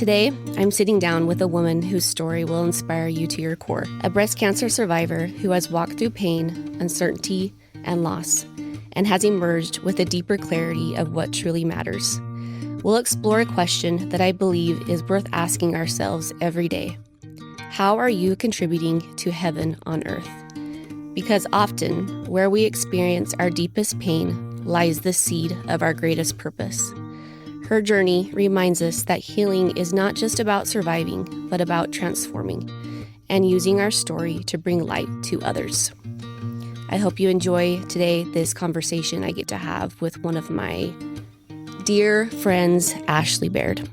Today, I'm sitting down with a woman whose story will inspire you to your core. A breast cancer survivor who has walked through pain, uncertainty, and loss, and has emerged with a deeper clarity of what truly matters. We'll explore a question that I believe is worth asking ourselves every day. How are you contributing to heaven on earth? Because often, where we experience our deepest pain lies the seed of our greatest purpose. Her journey reminds us that healing is not just about surviving, but about transforming and using our story to bring light to others. I hope you enjoy today this conversation I get to have with one of my dear friends, Ashley Baird.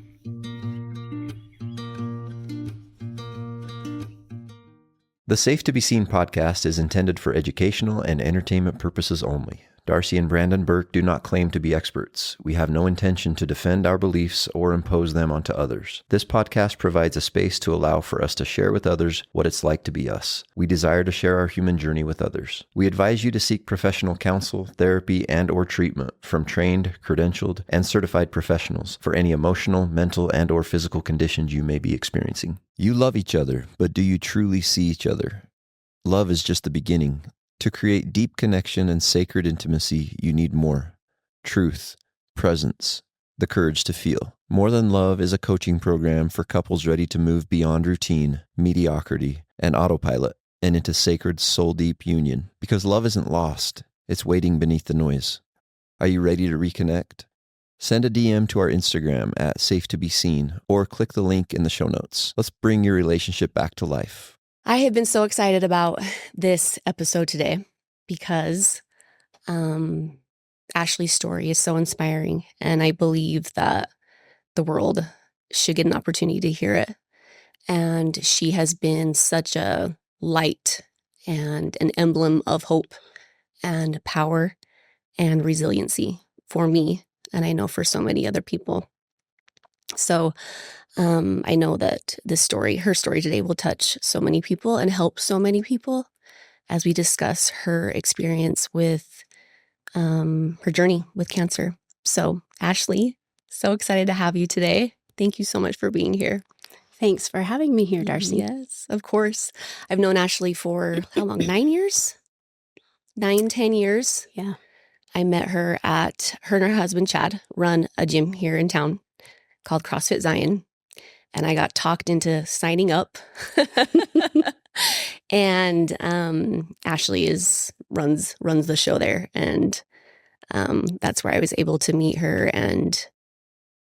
The Safe to Be Seen podcast is intended for educational and entertainment purposes only. Darcy and Brandon Burke do not claim to be experts. We have no intention to defend our beliefs or impose them onto others. This podcast provides a space to allow for us to share with others what it's like to be us. We desire to share our human journey with others. We advise you to seek professional counsel, therapy, and/or treatment from trained, credentialed, and certified professionals for any emotional, mental, and/or physical conditions you may be experiencing. You love each other, but do you truly see each other? Love is just the beginning. To create deep connection and sacred intimacy, you need more. Truth, presence, the courage to feel. More Than Love is a coaching program for couples ready to move beyond routine, mediocrity, and autopilot and into sacred soul-deep union. Because love isn't lost, it's waiting beneath the noise. Are you ready to reconnect? Send a DM to our Instagram at Safe to Be Seen or click the link in the show notes. Let's bring your relationship back to life. I have been so excited about this episode today because Ashley's story is so inspiring, and I believe that the world should get an opportunity to hear it. And she has been such a light and an emblem of hope and power and resiliency for me, and I know for so many other people. So I know that her story today will touch so many people and help so many people as we discuss her experience with her journey with cancer. So Ashley, so excited to have you today. Thank you so much for being here. Thanks for having me here, Darcy. Yes, of course. I've known Ashley for how long? 9 years? 10 years. Yeah. I met her and her husband, Chad, run a gym here in town called CrossFit Zion. And I got talked into signing up. And Ashley runs the show there. And that's where I was able to meet her and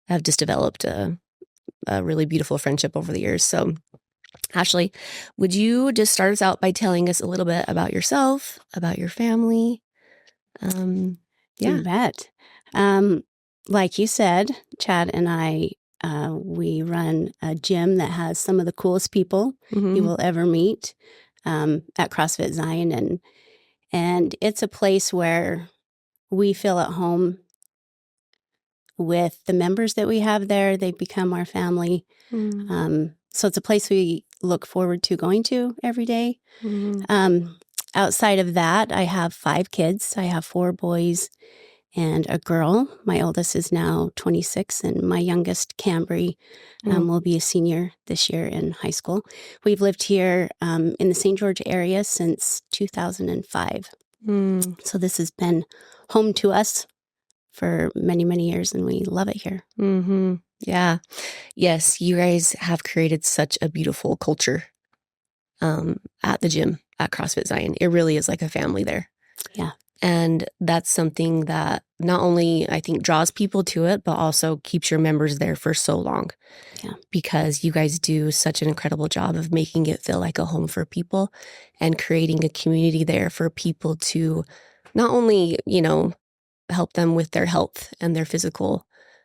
have just developed a really beautiful friendship over the years. So Ashley, would you just start us out by telling us a little bit about yourself, about your family? You bet. Like you said, Chad and I, we run a gym that has some of the coolest people you will ever meet at CrossFit Zion. And it's a place where we feel at home with the members that we have there. They become our family. So it's a place we look forward to going to every day. Outside of that, I have 5 kids. I have 4 boys and a girl. My oldest is now 26, and my youngest, Cambry, will be a senior this year in high school. We've lived here in the St. George area since 2005. So this has been home to us for many, many years, and we love it here. Yeah. Yes, you guys have created such a beautiful culture at the gym at CrossFit Zion. It really is like a family there. Yeah. And that's something that not only, I think, draws people to it, but also keeps your members there for so long. Yeah. Because you guys do such an incredible job of making it feel like a home for people and creating a community there for people to not only, help them with their health and their physical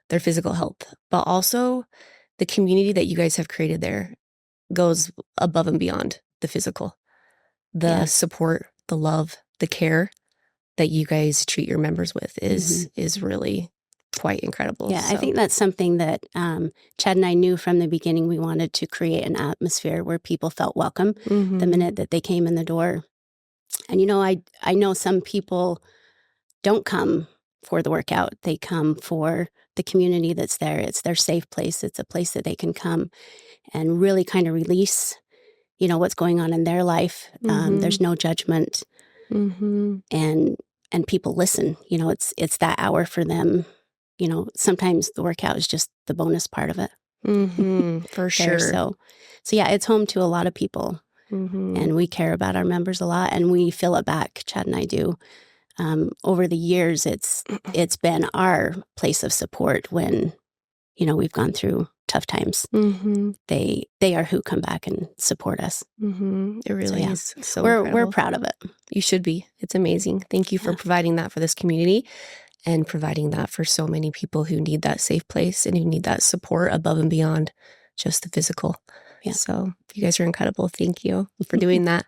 health, but also the community that you guys have created there goes above and beyond the physical. The support, the love, the care that you guys treat your members with is really quite incredible. Yeah, So. I think that's something that Chad and I knew from the beginning. We wanted to create an atmosphere where people felt welcome the minute that they came in the door. And, I know some people don't come for the workout. They come for the community that's there. It's their safe place. It's a place that they can come and really kind of release, what's going on in their life. There's no judgment, and people listen. It's that hour for them. Sometimes the workout is just the bonus part of it. For sure. So yeah, it's home to a lot of people, and we care about our members a lot, and we fill it back. Chad and I do. Over the years, it's been our place of support when, we've gone through tough times. They are who come back and support us. It really is. So we're proud of it. You should be. It's amazing. Thank you for providing that for this community and providing that for so many people who need that safe place and who need that support above and beyond just the physical. Yeah. So you guys are incredible. Thank you for doing that.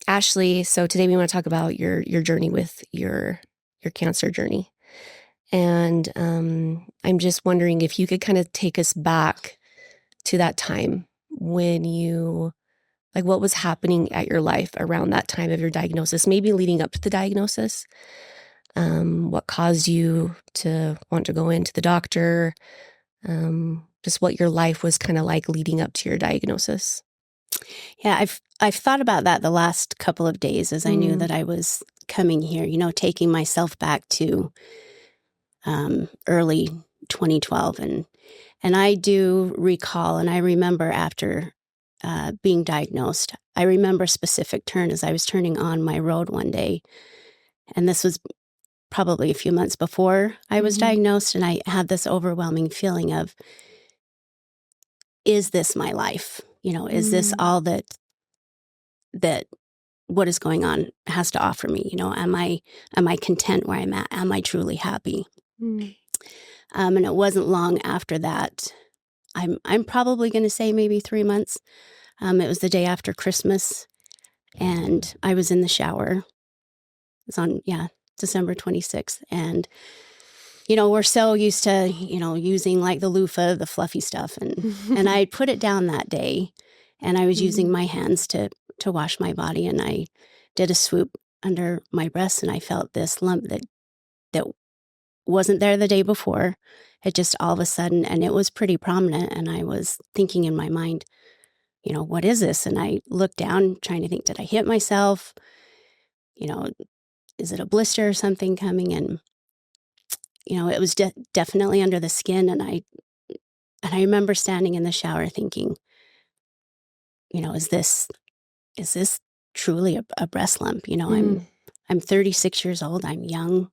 Ashley, so today we want to talk about your journey with your cancer journey. And I'm just wondering if you could kind of take us back to that time when you, what was happening at your life around that time of your diagnosis, maybe leading up to the diagnosis. What caused you to want to go into the doctor? Just what your life was kind of like leading up to your diagnosis. Yeah, I've thought about that the last couple of days as I knew that I was coming here, taking myself back to early 2012. And I do recall, and I remember after being diagnosed, I remember a specific turn as I was turning on my road one day. And this was probably a few months before I was diagnosed. And I had this overwhelming feeling of, is this my life? Is this all that what is going on has to offer me? Am I content where I'm at? Am I truly happy? And it wasn't long after that. I'm probably going to say maybe 3 months. It was the day after Christmas, and I was in the shower. It was on December 26th, and we're so used to using like the loofah, the fluffy stuff, and I put it down that day, and I was using my hands to wash my body, and I did a swoop under my breast, and I felt this lump that wasn't there the day before. It just all of a sudden, and it was pretty prominent, and I was thinking in my mind, what is this? And I looked down trying to think, did I hit myself? Is it a blister or something coming? And it was definitely under the skin, and I remember standing in the shower thinking, is this truly a breast lump? I'm 36 years old. I'm young.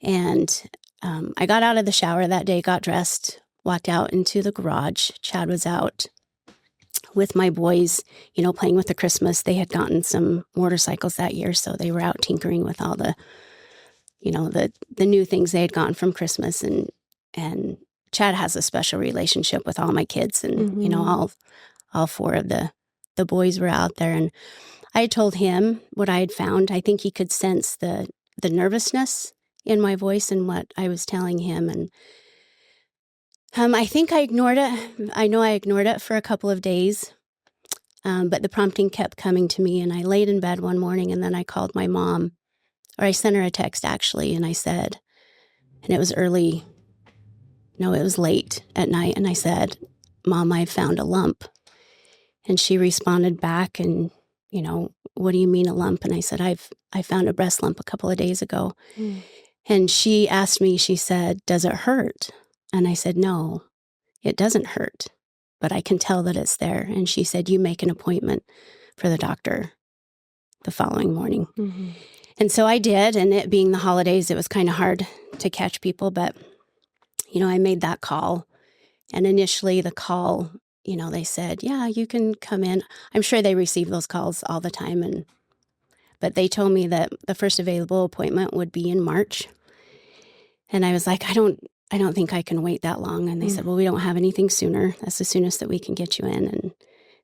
And I got out of the shower that day, got dressed, walked out into the garage. Chad was out with my boys, playing with the Christmas. They had gotten some motorcycles that year, so they were out tinkering with all the, the new things they had gotten from Christmas. And Chad has a special relationship with all my kids, and all four of the boys were out there. And I had told him what I had found. I think he could sense the nervousness in my voice and what I was telling him. And I think I ignored it. I know I ignored it for a couple of days, but the prompting kept coming to me. And I laid in bed one morning, and then I called my mom, or I sent her a text actually, and I said, and it was late at night, and I said, Mom, I found a lump. And she responded back, and, what do you mean a lump? And I said, I found a breast lump a couple of days ago. And she asked me, she said, does it hurt? And I said, no, it doesn't hurt, but I can tell that it's there. And she said, you make an appointment for the doctor the following morning. And so I did. And it being the holidays, it was kind of hard to catch people. But, I made that call. And initially the call, they said, yeah, you can come in. I'm sure they receive those calls all the time. But they told me that the first available appointment would be in March. And I was like, I don't think I can wait that long. And they said, well, we don't have anything sooner. That's the soonest that we can get you in.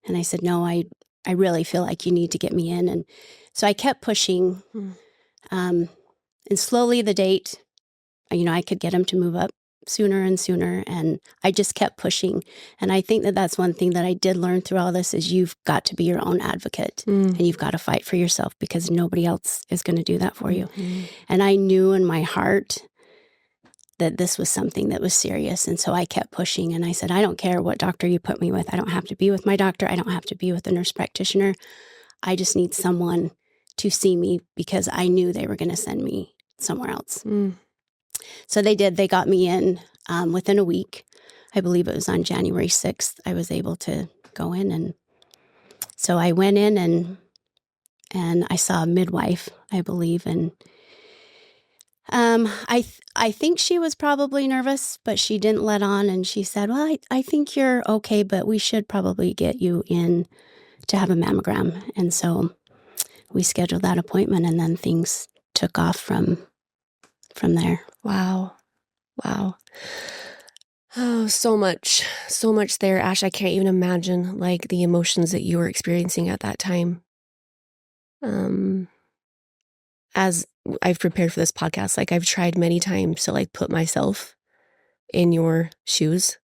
And I said, no, I really feel like you need to get me in. And so I kept pushing. And slowly the date, I could get him to move up sooner and sooner. And I just kept pushing. And I think that that's one thing that I did learn through all this is you've got to be your own advocate and you've got to fight for yourself because nobody else is going to do that for you. And I knew in my heart that this was something that was serious. And so I kept pushing, and I said, I don't care what doctor you put me with. I don't have to be with my doctor. I don't have to be with a nurse practitioner. I just need someone to see me, because I knew they were going to send me somewhere else. So they did. They got me in within a week. I believe it was on January 6th. I was able to go in. And so I went in and I saw a midwife, I believe. And I think she was probably nervous, but she didn't let on. And she said, well, I think you're okay, but we should probably get you in to have a mammogram. And so we scheduled that appointment, and then things took off from there. Wow. Oh, so much there, Ash. I can't even imagine like the emotions that you were experiencing at that time. As I've prepared for this podcast, like I've tried many times to like put myself in your shoes.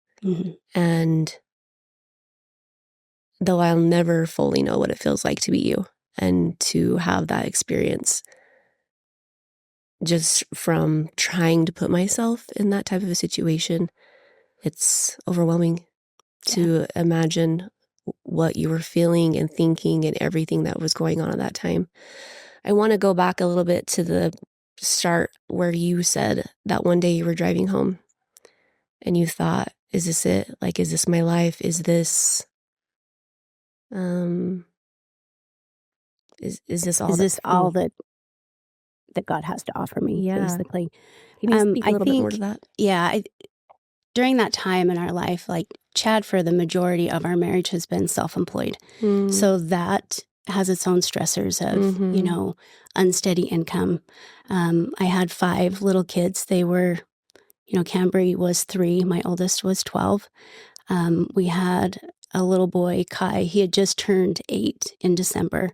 And though I'll never fully know what it feels like to be you and to have that experience, just from trying to put myself in that type of a situation, it's overwhelming to imagine what you were feeling and thinking and everything that was going on at that time. I want to go back a little bit to the start where you said that one day you were driving home and you thought, is this it? Like, is this my life? Is this, is this all? Is this all that God has to offer me? Yeah. Basically. Can you speak a little bit more to that? Yeah. During that time in our life, like Chad, for the majority of our marriage, has been self-employed. So that has its own stressors of, unsteady income. I had 5 little kids. They were, Cambry was 3. My oldest was 12. We had a little boy, Kai. He had just turned 8 in December.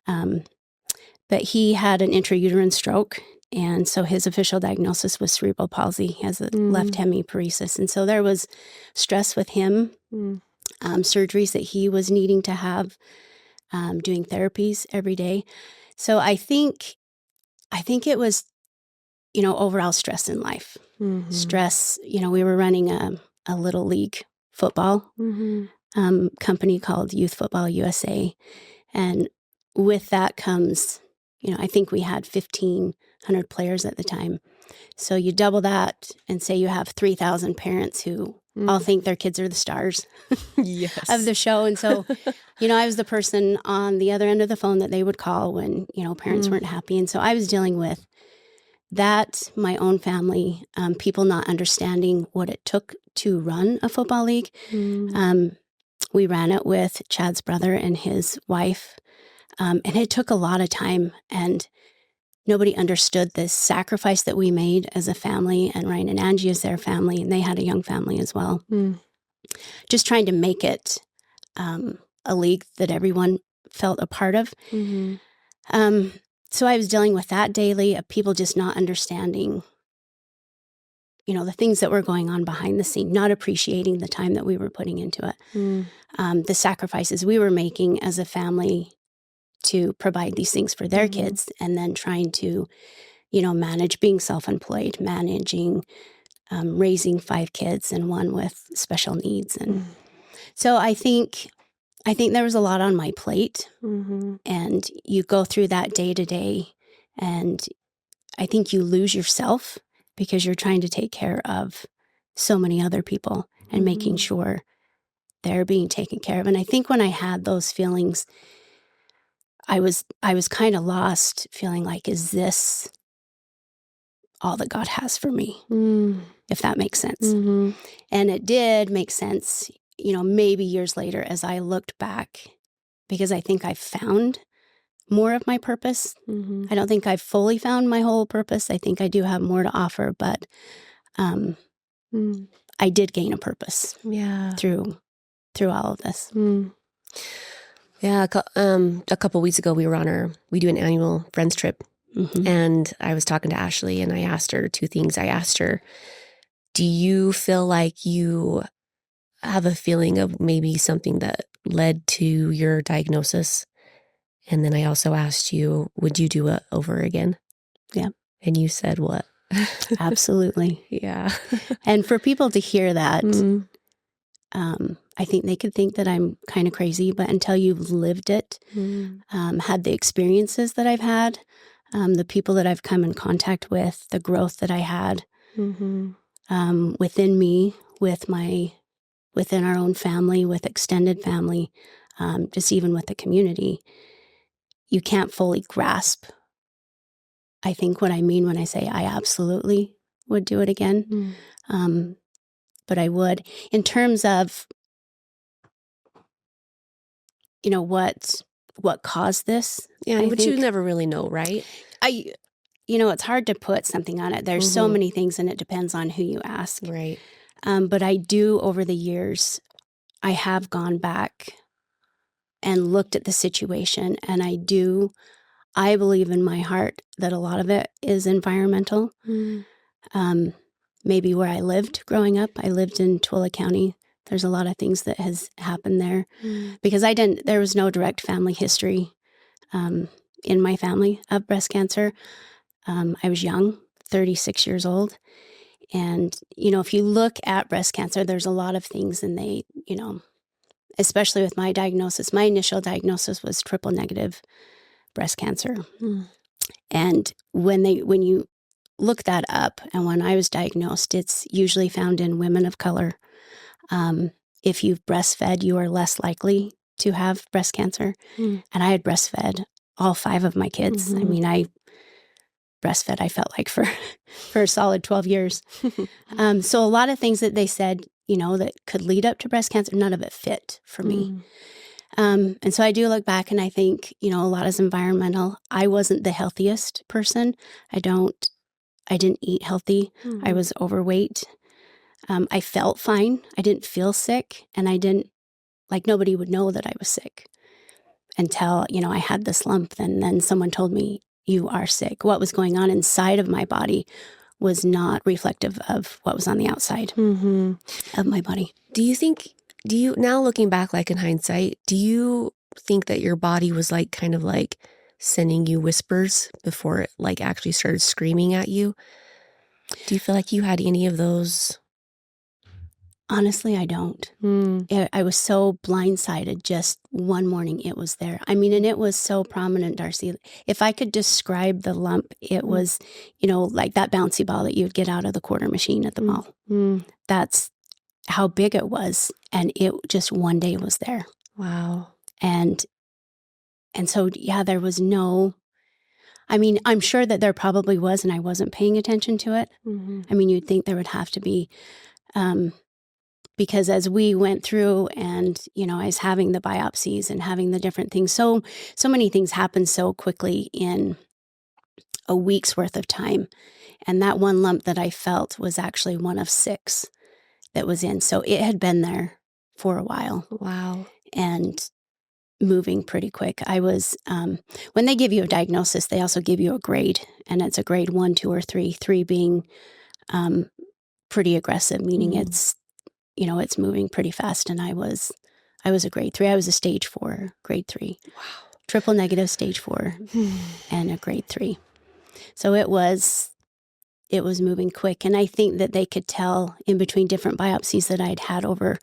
But he had an intrauterine stroke. And so his official diagnosis was cerebral palsy. He has a left hemiparesis. And so there was stress with him, surgeries that he was needing to have, doing therapies every day. So I think it was, overall stress in life. Stress, we were running a little league football company called Youth Football USA. And with that comes, I think we had 1,500 players at the time. So you double that and say you have 3,000 parents who all think their kids are the stars of the show. And so, I was the person on the other end of the phone that they would call when, parents weren't happy. And so I was dealing with that, my own family, people not understanding what it took to run a football league. We ran it with Chad's brother and his wife. And it took a lot of time, and nobody understood the sacrifice that we made as a family. And Ryan and Angie is their family, and they had a young family as well. Just trying to make it a league that everyone felt a part of. So I was dealing with that daily, of people just not understanding, the things that were going on behind the scene, not appreciating the time that we were putting into it, the sacrifices we were making as a family to provide these things for their kids, and then trying to, manage being self-employed, managing raising 5 kids and one with special needs. And so I think there was a lot on my plate, and you go through that day to day, and I think you lose yourself because you're trying to take care of so many other people and making sure they're being taken care of. And I think when I had those feelings, I was kind of lost, feeling like, is this all that God has for me? If that makes sense. And it did make sense, maybe years later as I looked back, because I think I found more of my purpose. I don't think I've fully found my whole purpose. I think I do have more to offer, but I did gain a purpose through all of this. Yeah, a couple weeks ago, we do an annual friends trip, and I was talking to Ashley, and I asked her 2 things. I asked her, do you feel like you have a feeling of maybe something that led to your diagnosis? And then I also asked you, would you do it over again? Yeah. And you said what? Absolutely. Yeah. And for people to hear that, Mm. I think they could think that I'm kind of crazy, but until you've lived it, had the experiences that I've had, the people that I've come in contact with, the growth that I had within me, within our own family, with extended family, just even with the community, you can't fully grasp, I think, what I mean when I say I absolutely would do it again. But I would. In terms of, what caused this? Yeah, I but think you never really know, right? it's hard to put something on it. There's so many things, and it depends on who you ask. Right. But I do, over the years, I have gone back and looked at the situation, and I believe in my heart that a lot of it is environmental. Maybe where I lived growing up, I lived in Twila County. There's a lot of things that has happened there because there was no direct family history in my family of breast cancer. I was young, 36 years old. And, if you look at breast cancer, there's a lot of things, and they, especially with my diagnosis, my initial diagnosis was triple negative breast cancer. And when you look that up, and when I was diagnosed, it's usually found in women of color. If you've breastfed, you are less likely to have breast cancer. And I had breastfed all 5 of my kids. I mean, I breastfed, I felt like, for a solid 12 years. So a lot of things that they said, that could lead up to breast cancer, none of it fit for me. And so I do look back, and I think, a lot is environmental. I wasn't the healthiest person. I didn't eat healthy. I was overweight. I felt fine. I didn't feel sick, and nobody would know that I was sick until, I had this lump. And then someone told me, you are sick. What was going on inside of my body was not reflective of what was on the outside of my body. Do you, now looking back, like in hindsight, do you think that your body was kind of sending you whispers before it actually started screaming at you? Do you feel like you had any of those? Honestly, I don't. I was so blindsided. Just one morning, it was there. I mean, and it was so prominent, Darcy. If I could describe the lump, it was, like that bouncy ball that you would get out of the quarter machine at the mall. That's how big it was. And it just one day was there. Wow. And so, yeah, there was no, I mean, I'm sure that there probably was, and I wasn't paying attention to it. I mean, you'd think there would have to be, because as we went through and, I was having the biopsies and having the different things, so many things happened so quickly in a week's worth of time. And that one lump that I felt was actually one of 6 that was in. So it had been there for a while. Wow. And moving pretty quick. I was, when they give you a diagnosis, they also give you a grade, and it's a grade 1, 2, or 3, 3 being pretty aggressive, meaning it's, it's moving pretty fast. And I was a grade 3. I was a stage 4, grade 3. Wow. Triple negative stage 4 and a grade 3. So it was moving quick. And I think that they could tell in between different biopsies that I'd had over,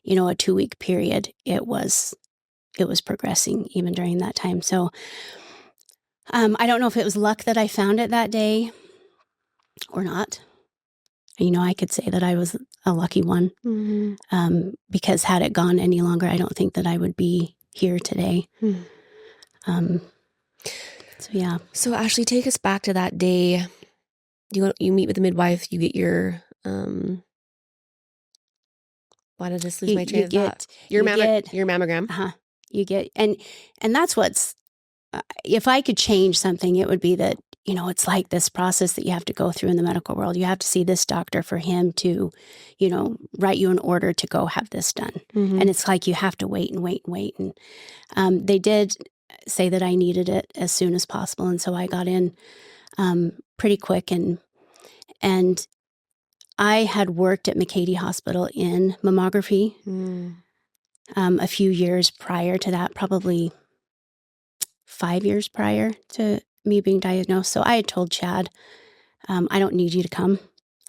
a 2-week period, it was progressing even during that time. So I don't know if it was luck that I found it that day or not. I could say that I was a lucky one because had it gone any longer, I don't think that I would be here today. So, yeah. So, Ashley, take us back to that day. You meet with the midwife, you get your, why did this lose my train of thought? Your mammogram. You get, and that's what's, if I could change something, it would be that, it's like this process that you have to go through in the medical world. You have to see this doctor for him to, write you an order to go have this done. And it's like you have to wait and wait and wait. And they did say that I needed it as soon as possible. And so I got in pretty quick. And I had worked at McCady Hospital in mammography a few years prior to that, probably 5 years prior to me being diagnosed. So I had told Chad I don't need you to come.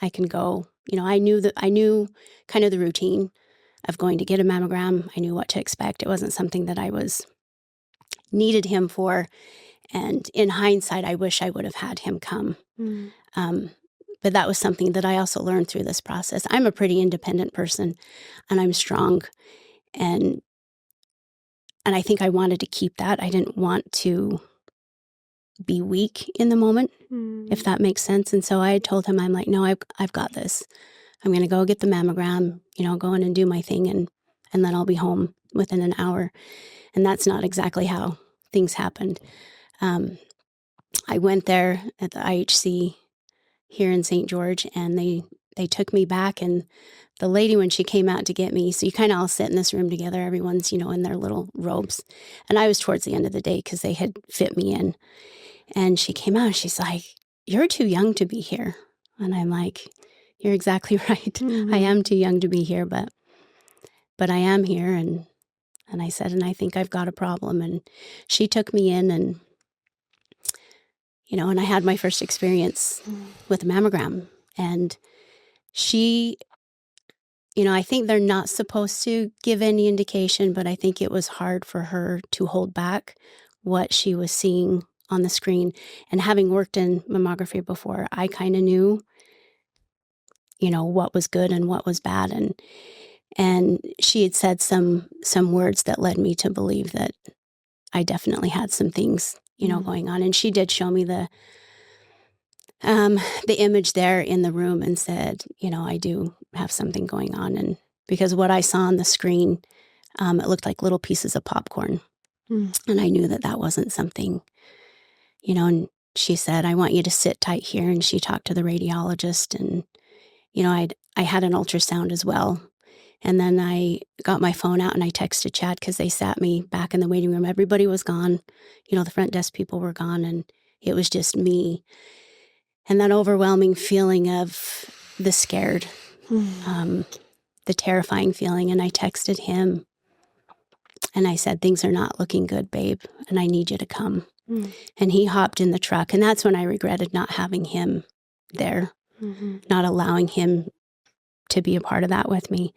I can go. I knew kind of the routine of going to get a mammogram. I knew what to expect. It wasn't something that I needed him for. And in hindsight, I wish I would have had him come. But that was something that I also learned through this process. I'm a pretty independent person, and I'm strong. And I think I wanted to keep that. I didn't want to be weak in the moment, if that makes sense. And so I had told him, I'm like, no, I've got this. I'm going to go get the mammogram, go in and do my thing, and then I'll be home within an hour. And that's not exactly how things happened. I went there at the IHC here in St. George, and they took me back, and the lady, when she came out to get me, so you kind of all sit in this room together, everyone's, in their little robes. And I was towards the end of the day because they had fit me in. And she came out and she's like, "You're too young to be here." And I'm like, "You're exactly right. I am too young to be here, but I am here." And I said, "And I think I've got a problem." And she took me in, and and I had my first experience with a mammogram. And she, I think they're not supposed to give any indication, but I think it was hard for her to hold back what she was seeing on the screen. And having worked in mammography before, I kind of knew, what was good and what was bad. And she had said some words that led me to believe that I definitely had some things, going on. And she did show me the image there in the room and said, I do have something going on. And because what I saw on the screen, it looked like little pieces of popcorn. And I knew that wasn't something, and she said, "I want you to sit tight here." And she talked to the radiologist, and, I had an ultrasound as well. And then I got my phone out and I texted Chad because they sat me back in the waiting room. Everybody was gone. The front desk people were gone, and it was just me. And that overwhelming feeling of the scared, the terrifying feeling. And I texted him and I said, "Things are not looking good, babe, and I need you to come." And he hopped in the truck. And that's when I regretted not having him there, not allowing him to be a part of that with me.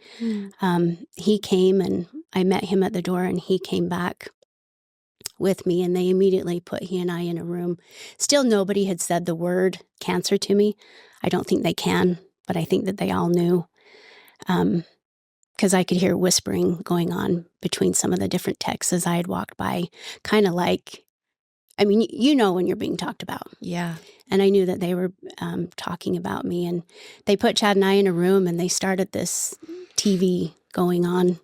He came, and I met him at the door, and he came back with me, and they immediately put he and I in a room. Still, nobody had said the word cancer to me. I don't think they can, but I think that they all knew, because I could hear whispering going on between some of the different techs as I had walked by, kind of like, when you're being talked about. Yeah. And I knew that they were talking about me. And they put Chad and I in a room, and they started this TV going on,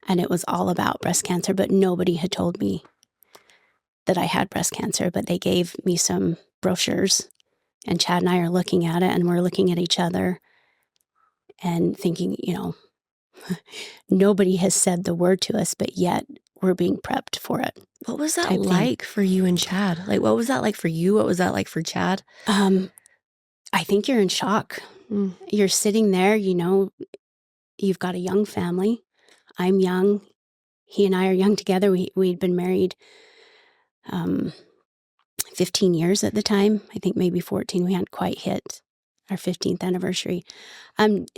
and it was all about breast cancer, but nobody had told me that I had breast cancer. But they gave me some brochures, and Chad and I are looking at it, and we're looking at each other and thinking, nobody has said the word to us, but yet we're being prepped for it. What was that like for you and Chad? Like, what was that like for you? What was that like for Chad? I think you're in shock. You're sitting there, you've got a young family. I'm young. He and I are young together. We'd been married 15 years at the time. I think maybe 14. We hadn't quite hit our 15th anniversary.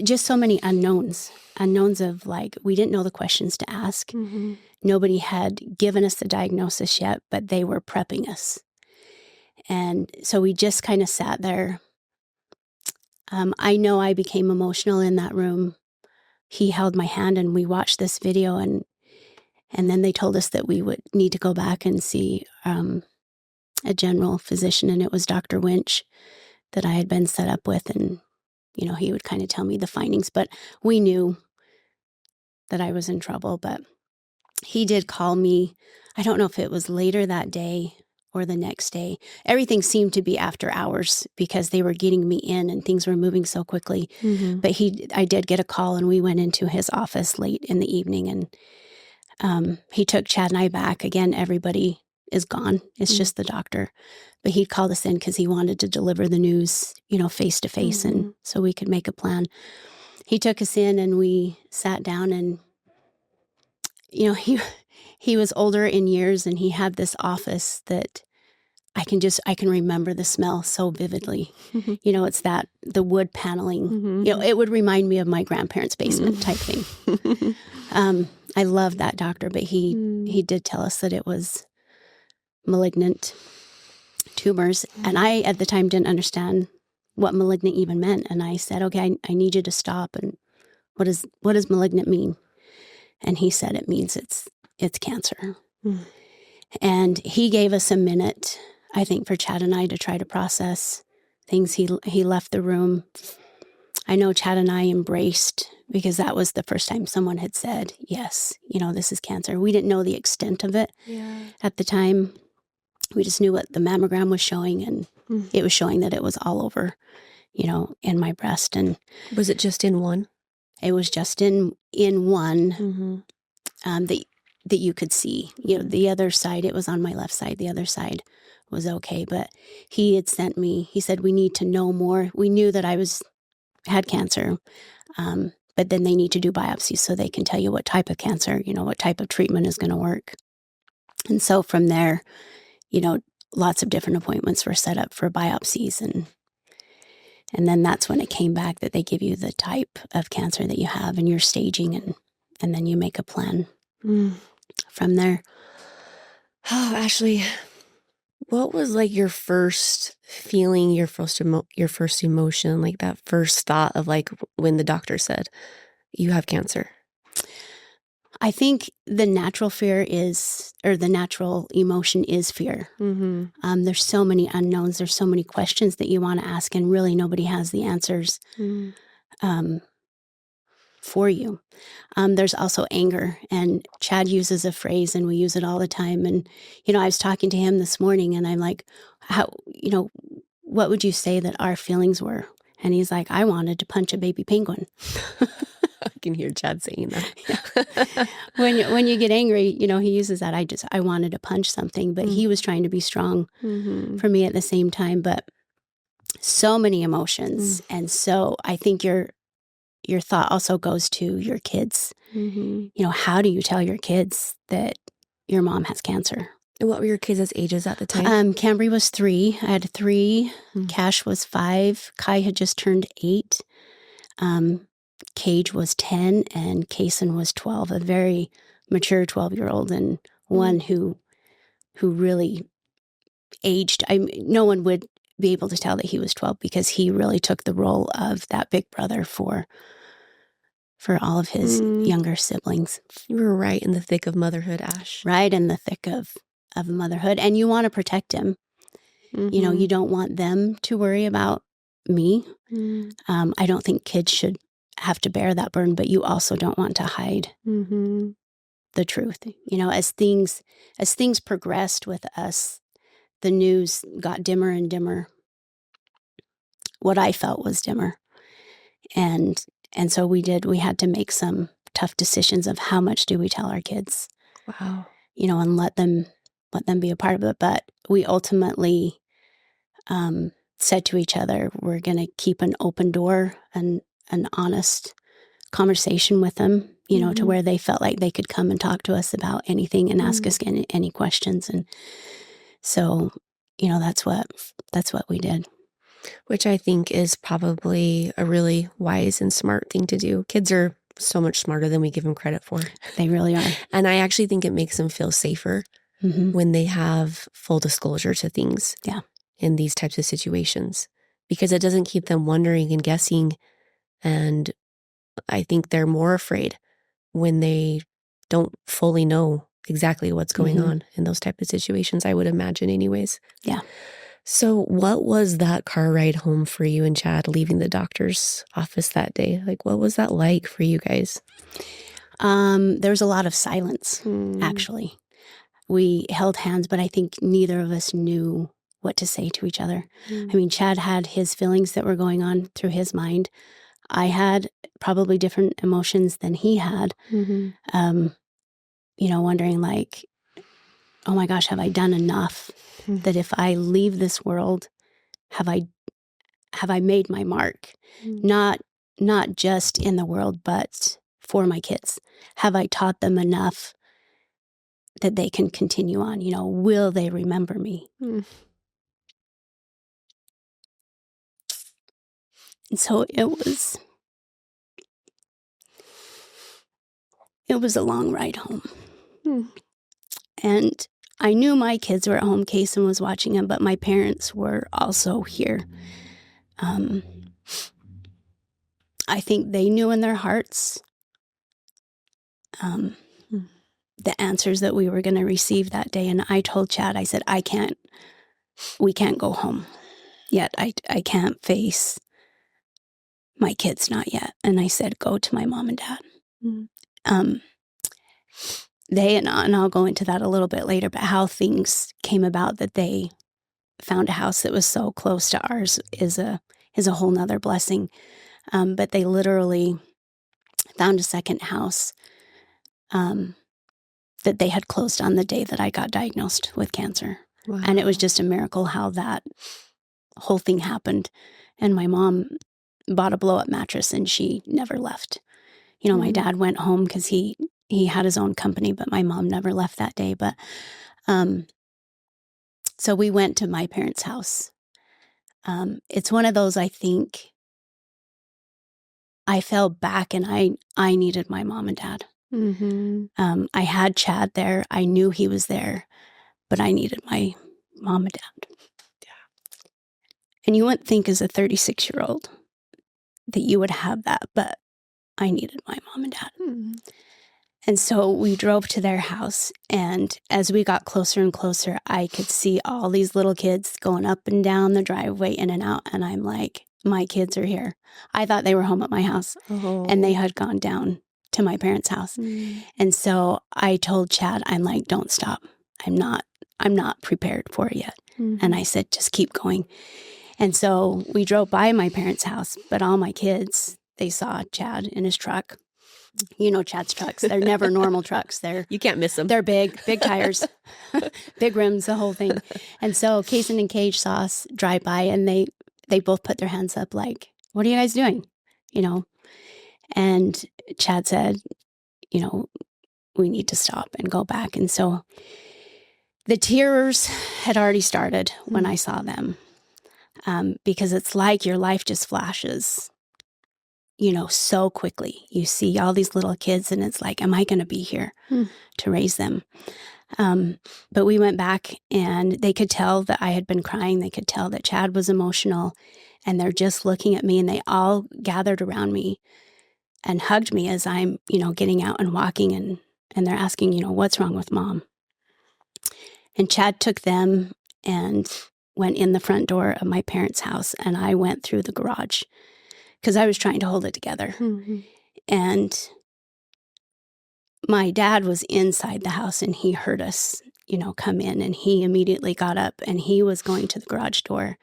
Just so many unknowns of, like, we didn't know the questions to ask. Nobody had given us the diagnosis yet, but they were prepping us. And so we just kind of sat there. I know I became emotional in that room. He held my hand, and we watched this video, and then they told us that we would need to go back and see a general physician, and it was Dr. Winch that I had been set up with, and he would kind of tell me the findings, but we knew that I was in trouble. But he did call me. I don't know if it was later that day or the next day. Everything seemed to be after hours because they were getting me in and things were moving so quickly. But I did get a call, and we went into his office late in the evening, and he took Chad and I back. Again, everybody is gone. It's just the doctor. But he called us in because he wanted to deliver the news, face to face, and so we could make a plan. He took us in, and we sat down, and he was older in years, and he had this office that I can remember the smell so vividly. You know, it's the wood paneling. You know, it would remind me of my grandparents' basement type thing. I love that doctor, but he did tell us that it was malignant tumors. And I, at the time, didn't understand what malignant even meant. And I said, okay, I need you to stop. And what does malignant mean? And he said, it means it's cancer. And he gave us a minute, I think, for Chad and I to try to process things. He left the room. I know Chad and I embraced, because that was the first time someone had said, yes, you know, this is cancer. We didn't know the extent of it at the time. We just knew what the mammogram was showing, and it was showing that it was all over, you know, in my breast. And was it just in one? It was just in one that you could see. You know, the other side, it was on my left side. The other side was okay. But he had sent me, he said, we need to know more. We knew that I had cancer, but then they need to do biopsies so they can tell you what type of cancer, you know, what type of treatment is going to work. And so from there, you know, lots of different appointments were set up for biopsies. And then that's when it came back that they give you the type of cancer that you have and your staging, and then you make a plan from there. Oh, Ashley, what was like your first feeling, your first emotion, like that first thought of like when the doctor said you have cancer? I think the natural the natural emotion is fear. There's so many unknowns. There's so many questions that you want to ask, and really nobody has the answers for you. There's also anger, and Chad uses a phrase, and we use it all the time. And, you know, I was talking to him this morning, and I'm like, you know, what would you say that our feelings were? And he's like, I wanted to punch a baby penguin. I can hear Chad saying that. When you get angry, you know, he uses that. I wanted to punch something, but he was trying to be strong for me at the same time. But so many emotions. And so I think your thought also goes to your kids. You know, how do you tell your kids that your mom has cancer? And what were your kids' ages at the time? Cambry was 3. I had 3. Cash was 5. Kai had just turned 8. Cage was 10, and Kason was 12. A very mature 12-year-old, and one who really aged. No one would be able to tell that he was 12, because he really took the role of that big brother for all of his younger siblings. You were right in the thick of motherhood, Ash. Right in the thick of motherhood. And you want to protect him. You know, you don't want them to worry about me. I don't think kids should have to bear that burden, but you also don't want to hide the truth. You know, as things progressed with us, the news got dimmer and dimmer. What I felt was dimmer. And so we had to make some tough decisions of how much do we tell our kids. Wow. You know, and let them be a part of it. But we ultimately said to each other, we're going to keep an open door and an honest conversation with them, you know, to where they felt like they could come and talk to us about anything and ask us any questions. And so, you know, that's what we did. Which I think is probably a really wise and smart thing to do. Kids are so much smarter than we give them credit for. They really are. And I actually think it makes them feel safer when they have full disclosure to things in these types of situations, because it doesn't keep them wondering and guessing. And I think they're more afraid when they don't fully know exactly what's going on in those type of situations, I would imagine anyways. Yeah. So what was that car ride home for you and Chad leaving the doctor's office that day? Like, what was that like for you guys? There was a lot of silence, actually. We held hands, but I think neither of us knew what to say to each other. I mean, Chad had his feelings that were going on through his mind. I had probably different emotions than he had. You know, wondering like, oh my gosh, have I done enough? That if I leave this world, have I made my mark? Not just in the world, but for my kids. Have I taught them enough that they can continue on? You know, will they remember me? And so it was a long ride home. And I knew my kids were at home. Kason was watching them, but my parents were also here. I think they knew in their hearts the answers that we were going to receive that day. And I told Chad, I said, we can't go home yet. I can't face my kids, not yet. And I said, go to my mom and dad. And I'll go into that a little bit later, but how things came about that they found a house that was so close to ours is a whole nother blessing. But they literally found a second house that they had closed on the day that I got diagnosed with cancer. Wow. And it was just a miracle how that whole thing happened. And my mom bought a blow-up mattress and she never left. My dad went home because he had his own company, but my mom never left that day. But so we went to my parents' house. It's one of those, I think, I fell back and I needed my mom and dad. I had Chad there. I knew he was there, but I needed my mom and dad. Yeah. And you wouldn't think as a 36-year-old that you would have that, but I needed my mom and dad. And so we drove to their house, and as we got closer and closer, I could see all these little kids going up and down the driveway, in and out, and I'm like, my kids are here. I thought they were home at my house, and they had gone down to my parents' house. And so I told Chad, I'm like, don't stop. I'm not prepared for it yet. And I said, just keep going. And so we drove by my parents' house, but all my kids, they saw Chad in his truck. Chad's trucks. They're never normal trucks. You can't miss them. They're big tires, big rims, the whole thing. And so Kason and Cage saw us drive by, and they both put their hands up like, what are you guys doing? And Chad said, we need to stop and go back. And so the tears had already started when I saw them, because it's like your life just flashes, so quickly. You see all these little kids, and it's like, am I going to be here to raise them? But we went back, and they could tell that I had been crying. They could tell that Chad was emotional, and they're just looking at me, and they all gathered around me and hugged me as I'm, getting out and walking, and they're asking, what's wrong with Mom? And Chad took them and went in the front door of my parents' house, and I went through the garage because I was trying to hold it together. And my dad was inside the house, and he heard us, come in, and he immediately got up, and he was going to the garage door.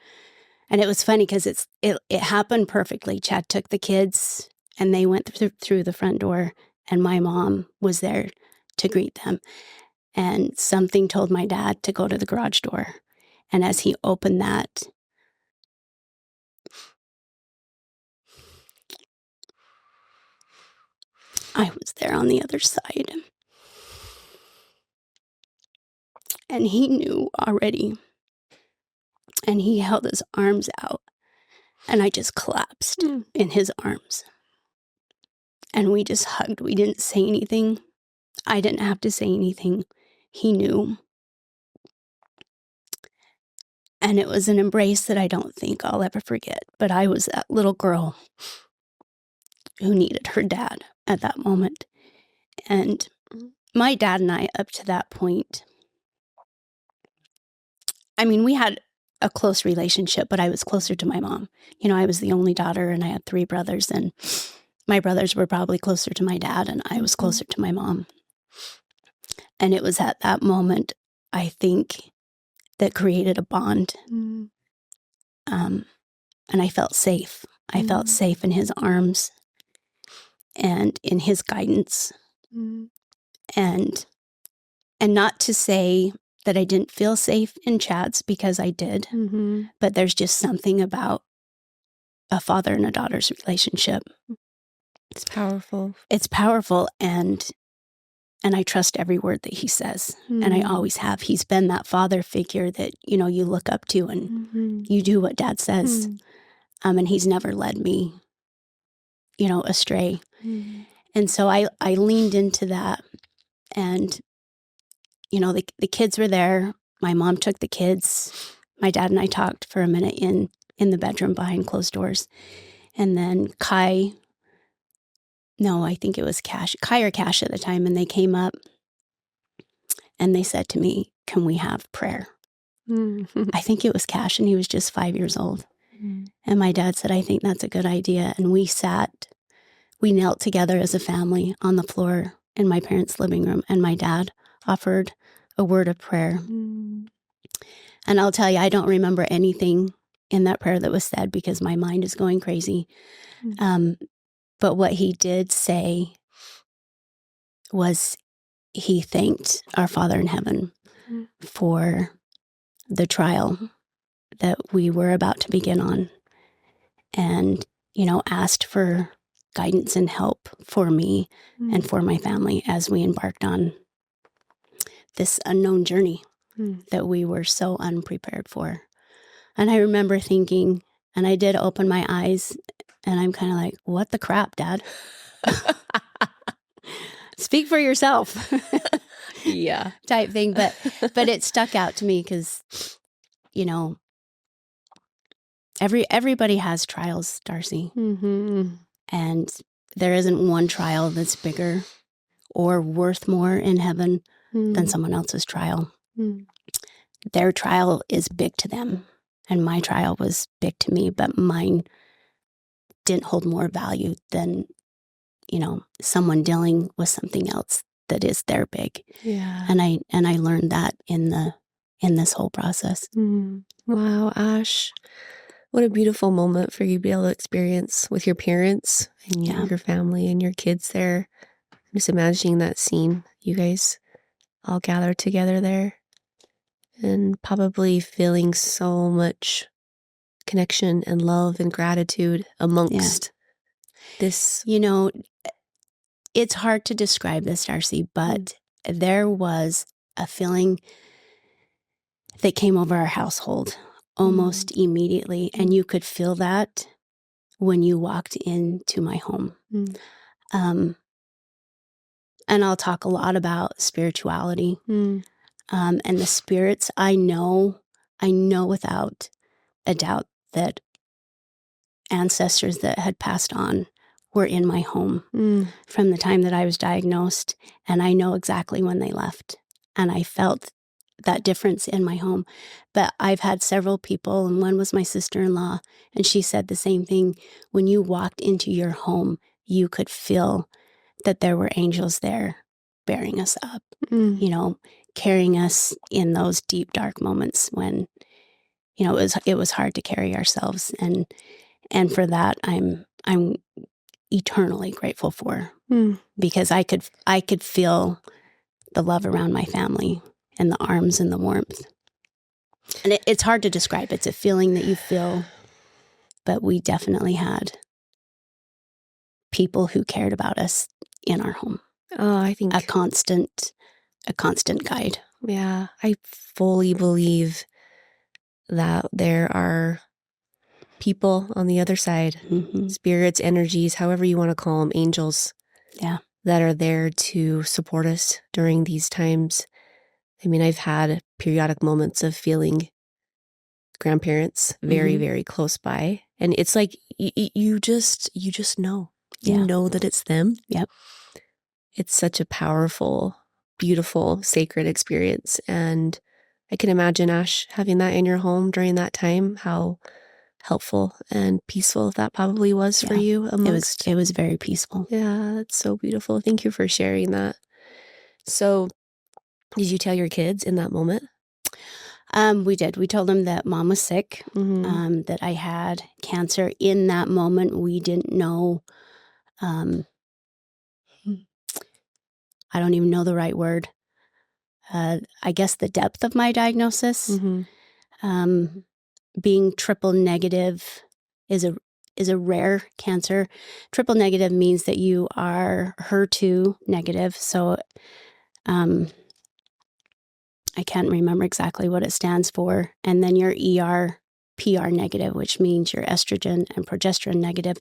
And it was funny because it happened perfectly. Chad took the kids, and they went through the front door, and my mom was there to greet them. And something told my dad to go to the garage door. And as he opened that, I was there on the other side. And he knew already. And he held his arms out. And I just collapsed in his arms. And we just hugged. We didn't say anything. I didn't have to say anything. He knew. And it was an embrace that I don't think I'll ever forget. But I was that little girl who needed her dad at that moment. And my dad and I, up to that point, we had a close relationship, but I was closer to my mom. I was the only daughter, and I had 3 brothers, and my brothers were probably closer to my dad, and I was closer to my mom. And it was at that moment, I think, that created a bond. And I felt safe. I felt safe in his arms and in his guidance. And not to say that I didn't feel safe in Chad's, because I did. But there's just something about a father and a daughter's relationship. It's powerful. It's powerful, and I trust every word that he says. And I always have. He's been that father figure that, you look up to, and you do what Dad says. And he's never led me, astray. And so I leaned into that, and, the kids were there. My mom took the kids. My dad and I talked for a minute in the bedroom behind closed doors. And then I think it was Kai or Cash at the time. And they came up and they said to me, "Can we have prayer?" I think it was Cash, and he was just 5 years old. And my dad said, "I think that's a good idea." And we knelt together as a family on the floor in my parents' living room. And my dad offered a word of prayer. And I'll tell you, I don't remember anything in that prayer that was said because my mind is going crazy. But what he did say was he thanked our Father in heaven for the trial that we were about to begin on, and, asked for guidance and help for me and for my family as we embarked on this unknown journey that we were so unprepared for. And I remember thinking, and I did open my eyes, and I'm kind of like, "What the crap, Dad?" Speak for yourself. Yeah. Type thing. But it stuck out to me because, everybody has trials, Darcy. And there isn't one trial that's bigger or worth more in heaven than someone else's trial. Their trial is big to them, and my trial was big to me, but mine didn't hold more value than, someone dealing with something else that is their big. Yeah. And I learned that in this whole process. Wow, Ash. What a beautiful moment for you to be able to experience with your parents and your family and your kids there. I'm just imagining that scene. You guys all gathered together there and probably feeling so much connection and love and gratitude amongst this. It's hard to describe this, Darcy, but there was a feeling that came over our household almost immediately. And you could feel that when you walked into my home. And I'll talk a lot about spirituality. And the spirits, I know without a doubt that ancestors that had passed on were in my home from the time that I was diagnosed. And I know exactly when they left. And I felt that difference in my home. But I've had several people, and one was my sister-in-law, and she said the same thing. When you walked into your home, you could feel that there were angels there bearing us up, carrying us in those deep, dark moments when, it was hard to carry ourselves. And for that, I'm eternally grateful for, because I could feel the love around my family and the arms and the warmth. And it's hard to describe. It's a feeling that you feel, but we definitely had people who cared about us in our home. Oh, I think a constant guide. Yeah, I fully believe that there are people on the other side, spirits, energies, however you want to call them, angels, that are there to support us during these times. I mean, I've had periodic moments of feeling grandparents very, very close by. And it's like, you just know. You know that it's them. Yep. It's such a powerful, beautiful, sacred experience. And I can imagine, Ash, having that in your home during that time, how helpful and peaceful that probably was for you. It was very peaceful. Yeah, it's so beautiful. Thank you for sharing that. So did you tell your kids in that moment? We did. We told them that Mom was sick, that I had cancer. In that moment, we didn't know, I don't even know the right word. I guess the depth of my diagnosis. Being triple negative is a rare cancer. Triple negative means that you are HER2 negative. So I can't remember exactly what it stands for. And then you're ER PR negative, which means you're estrogen and progesterone negative.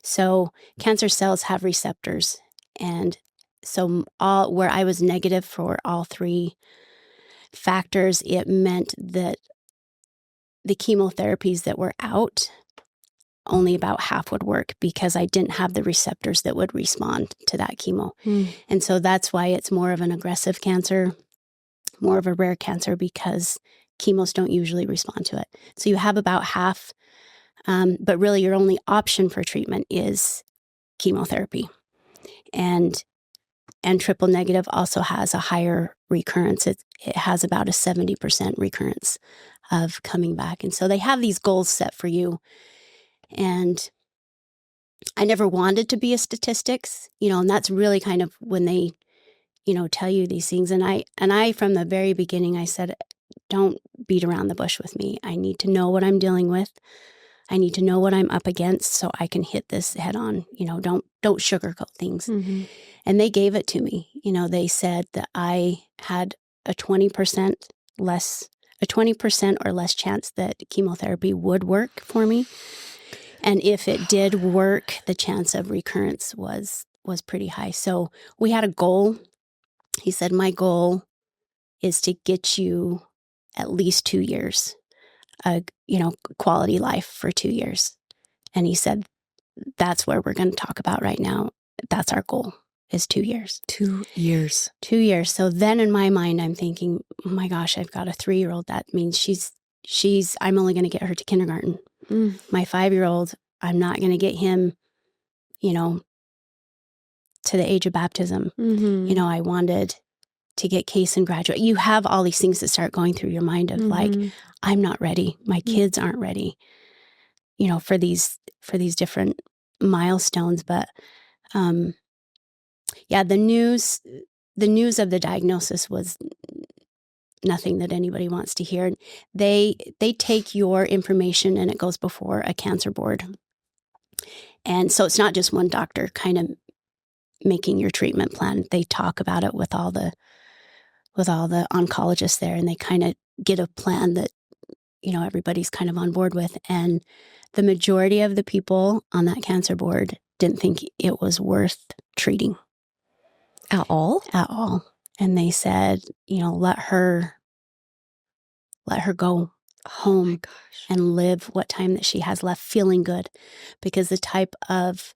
So cancer cells have receptors. And so where I was negative for all three factors, it meant that the chemotherapies that were out, only about half would work because I didn't have the receptors that would respond to that chemo. And so that's why it's more of an aggressive cancer, more of a rare cancer, because chemos don't usually respond to it. So you have about half, but really your only option for treatment is chemotherapy. And triple negative also has a higher recurrence. It has about a 70% recurrence of coming back. And so they have these goals set for you. And I never wanted to be a statistics, and that's really kind of when they, tell you these things. And I, from the very beginning, I said, don't beat around the bush with me. I need to know what I'm dealing with. I need to know what I'm up against so I can hit this head on. Don't sugarcoat things. And they gave it to me. They said that I had a 20% or less chance that chemotherapy would work for me. And if it did work, the chance of recurrence was pretty high. So we had a goal. He said, my goal is to get you at least 2 years, quality life for 2 years. And he said, that's where we're going to talk about right now. That's our goal, is 2 years. 2 years. 2 years. So then in my mind, I'm thinking, oh my gosh, I've got a 3-year-old. That means I'm only going to get her to kindergarten. My 5-year-old, I'm not going to get him, to the age of baptism. I wanted to get Case and graduate. You have all these things that start going through your mind of like, I'm not ready. My kids aren't ready, for these different milestones. But, the news of the diagnosis was nothing that anybody wants to hear. They take your information and it goes before a cancer board. And so it's not just one doctor kind of making your treatment plan. They talk about it with all the oncologists there, and they kind of get a plan that, everybody's kind of on board with. And the majority of the people on that cancer board didn't think it was worth treating. At all? At all. And they said, let her go home and live what time that she has left feeling good, because the type of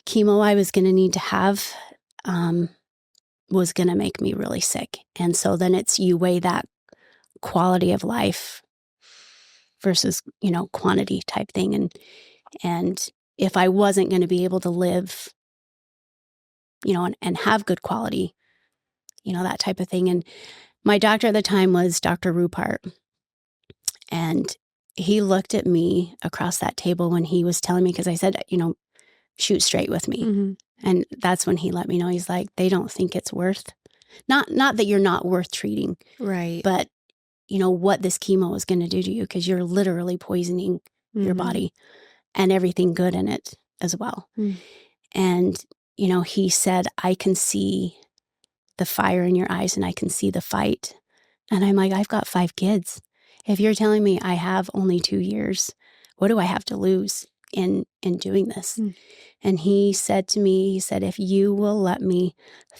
chemo I was going to need to have was going to make me really sick. And so then you weigh that quality of life versus, quantity type thing. And if I wasn't going to be able to live, and have good quality, that type of thing. And my doctor at the time was Dr. Rupert. And he looked at me across that table when he was telling me, because I said, shoot straight with me. And that's when he let me know. He's like, they don't think it's worth, not that you're not worth treating. Right. But, what this chemo is going to do to you, because you're literally poisoning your body and everything good in it as well. And, he said, I can see the fire in your eyes and I can see the fight. And I'm like, I've got 5 kids. If you're telling me I have only 2 years, what do I have to lose in doing this? And he said to me, if you will let me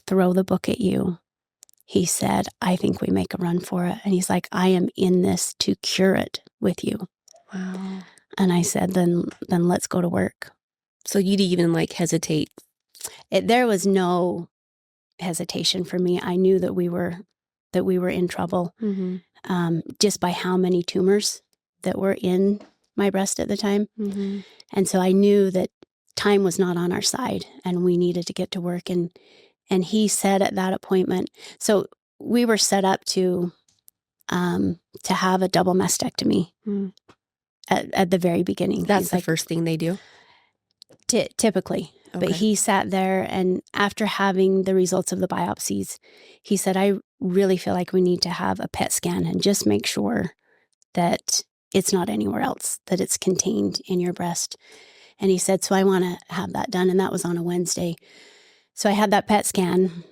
throw the book at you, he said, I think we make a run for it. And he's like, I am in this to cure it with you. Wow. And I said, then let's go to work. So you'd even hesitate? There was no hesitation for me. I knew that we were in trouble, just by how many tumors that were in my breast at the time. And so I knew that time was not on our side and we needed to get to work. And he said at that appointment, so we were set up to have a double mastectomy at the very beginning. That's the first thing they do? Typically. Okay. But he sat there, and after having the results of the biopsies, he said, I really feel like we need to have a PET scan and just make sure that it's not anywhere else, that it's contained in your breast. And he said, so I want to have that done. And that was on a Wednesday. So I had that PET scan,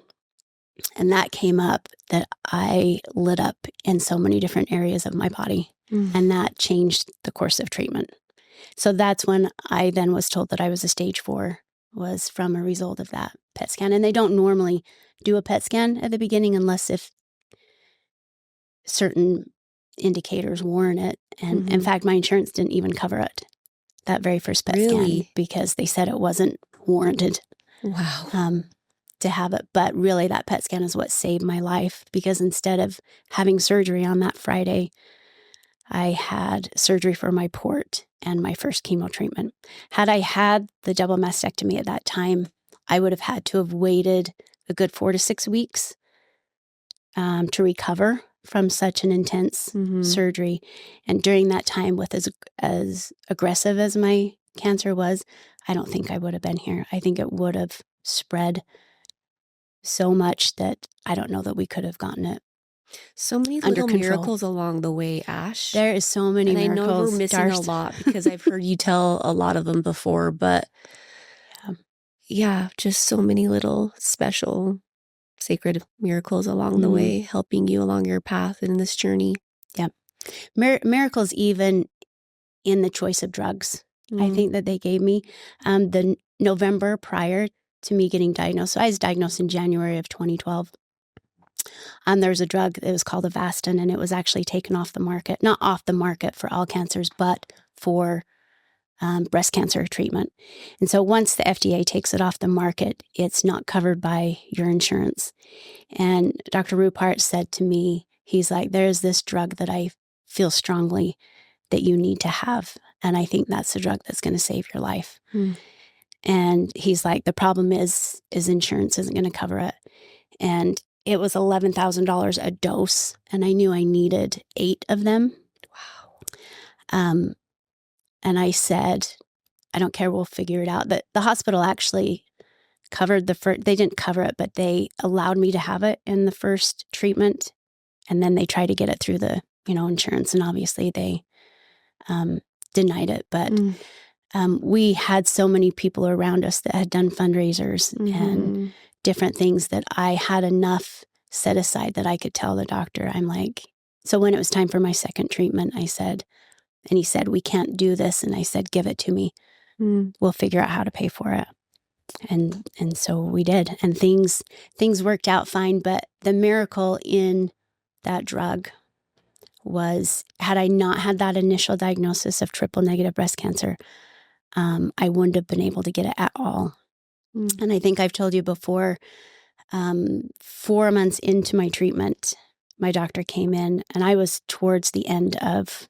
and that came up that I lit up in so many different areas of my body. And that changed the course of treatment. So that's when I then was told that I was a stage 4, was from a result of that PET scan. And they don't normally do a PET scan at the beginning unless if certain indicators warrant it. And in fact, my insurance didn't even cover it, that very first PET scan, because they said it wasn't warranted. Wow. To have it. But really, that PET scan is what saved my life, because instead of having surgery on that Friday, I had surgery for my port and my first chemo treatment. Had I had the double mastectomy at that time, I would have had to have waited a good 4 to 6 weeks to recover from such an intense surgery. And during that time, with as aggressive as my cancer was, I don't think I would have been here. I think it would have spread so much that I don't know that we could have gotten it. So many little miracles along the way, Ash. There is so many miracles. I know we're missing a lot because I've heard you tell a lot of them before, but yeah, just so many little special sacred miracles along the way, helping you along your path in this journey. Yeah. Miracles even in the choice of drugs, I think that they gave me. The November prior to me getting diagnosed, so I was diagnosed in January of 2012. There's a drug that was called Avastin, and it was actually taken off the market, not off the market for all cancers, but for breast cancer treatment. And so once the FDA takes it off the market, it's not covered by your insurance. And Dr. Rupert said to me, he's like, there's this drug that I feel strongly that you need to have. And I think that's the drug that's going to save your life. And he's like, the problem is insurance isn't going to cover it. And it was $11,000 a dose. And I knew I needed 8 of them. Wow. And I said, I don't care, we'll figure it out. The hospital actually covered they didn't cover it, but they allowed me to have it in the first treatment. And then they tried to get it through the, insurance. And obviously they denied it. But we had so many people around us that had done fundraisers and different things that I had enough set aside that I could tell the doctor, I'm like, so when it was time for my second treatment, I said, and he said, we can't do this. And I said, give it to me. We'll figure out how to pay for it. And so we did. And things worked out fine. But the miracle in that drug was, had I not had that initial diagnosis of triple negative breast cancer, I wouldn't have been able to get it at all. And I think I've told you before, 4 months into my treatment, my doctor came in, and I was towards the end of,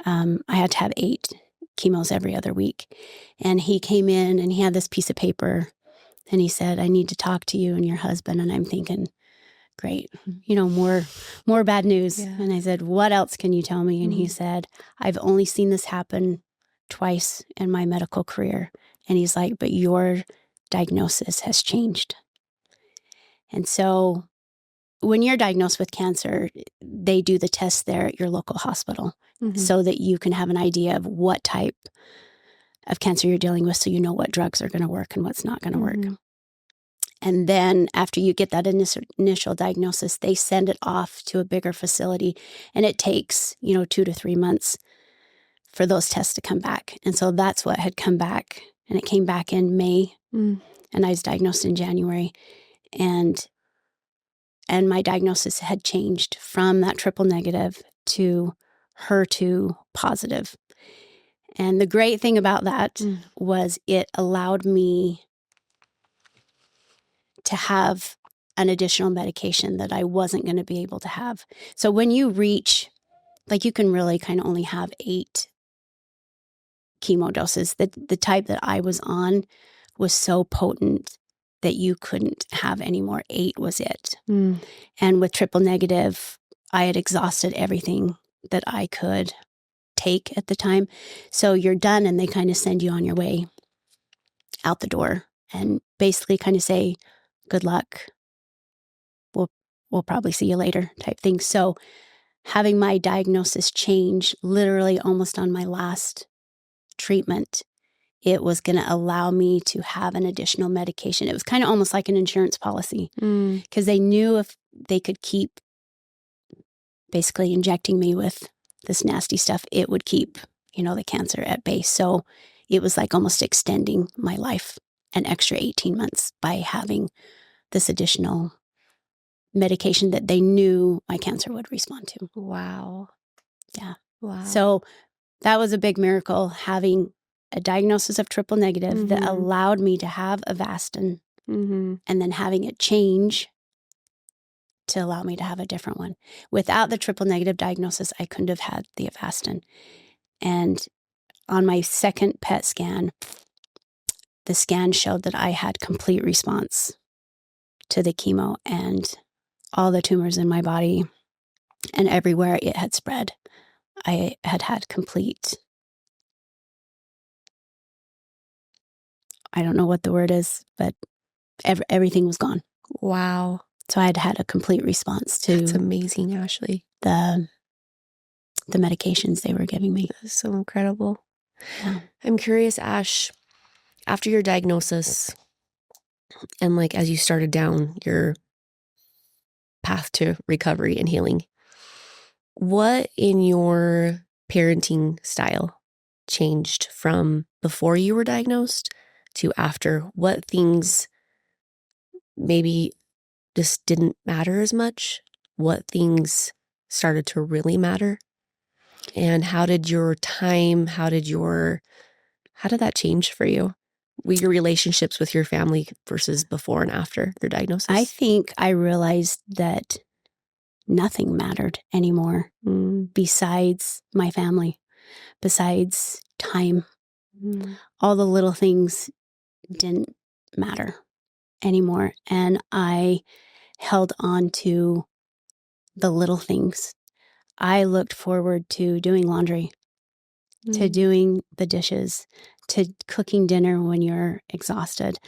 I had to have 8 chemos every other week. And he came in and he had this piece of paper and he said, I need to talk to you and your husband. And I'm thinking, great, more bad news. Yeah. And I said, what else can you tell me? And he said, I've only seen this happen twice in my medical career. And he's like, but your diagnosis has changed. And so when you're diagnosed with cancer, they do the test there at your local hospital so that you can have an idea of what type of cancer you're dealing with, so you know what drugs are going to work and what's not going to work. And then after you get that initial diagnosis, they send it off to a bigger facility, and it takes, 2 to 3 months for those tests to come back. And so that's what had come back, and it came back in May, and I was diagnosed in January, and my diagnosis had changed from that triple negative to HER2 positive. And the great thing about that was it allowed me to have an additional medication that I wasn't going to be able to have. So when you reach, you can really kind of only have 8 chemo doses. The type that I was on was so potent that you couldn't have any more. 8 was it. And with triple negative, I had exhausted everything that I could take at the time. So you're done, and they kind of send you on your way out the door and basically kind of say, good luck. We'll probably see you later type thing. So having my diagnosis change literally almost on my last treatment, it was going to allow me to have an additional medication. It was kind of almost like an insurance policy, because they knew if they could keep basically injecting me with this nasty stuff, it would keep, the cancer at bay. So it was like almost extending my life an extra 18 months by having this additional medication that they knew my cancer would respond to. Wow. Yeah. Wow. So that was a big miracle, having a diagnosis of triple negative that allowed me to have Avastin and then having it change to allow me to have a different one. Without the triple negative diagnosis, I couldn't have had the Avastin. And on my second PET scan, the scan showed that I had complete response to the chemo, and all the tumors in my body and everywhere it had spread, I had complete, I don't know what the word is, but everything was gone. Wow. So I had a complete response to That's amazing, Ashley. the medications they were giving me. That's so incredible. Yeah. I'm curious, Ash, after your diagnosis and like as you started down your path to recovery and healing, what in your parenting style changed from before you were diagnosed to after? What things maybe just didn't matter as much? What things started to really matter? And how did your time, how did that change for you? Your relationships with your family versus before and after your diagnosis? I think I realized that nothing mattered anymore besides my family, besides time. All the little things didn't matter anymore. And I held on to the little things. I looked forward to doing laundry, to doing the dishes, to cooking dinner when you're exhausted.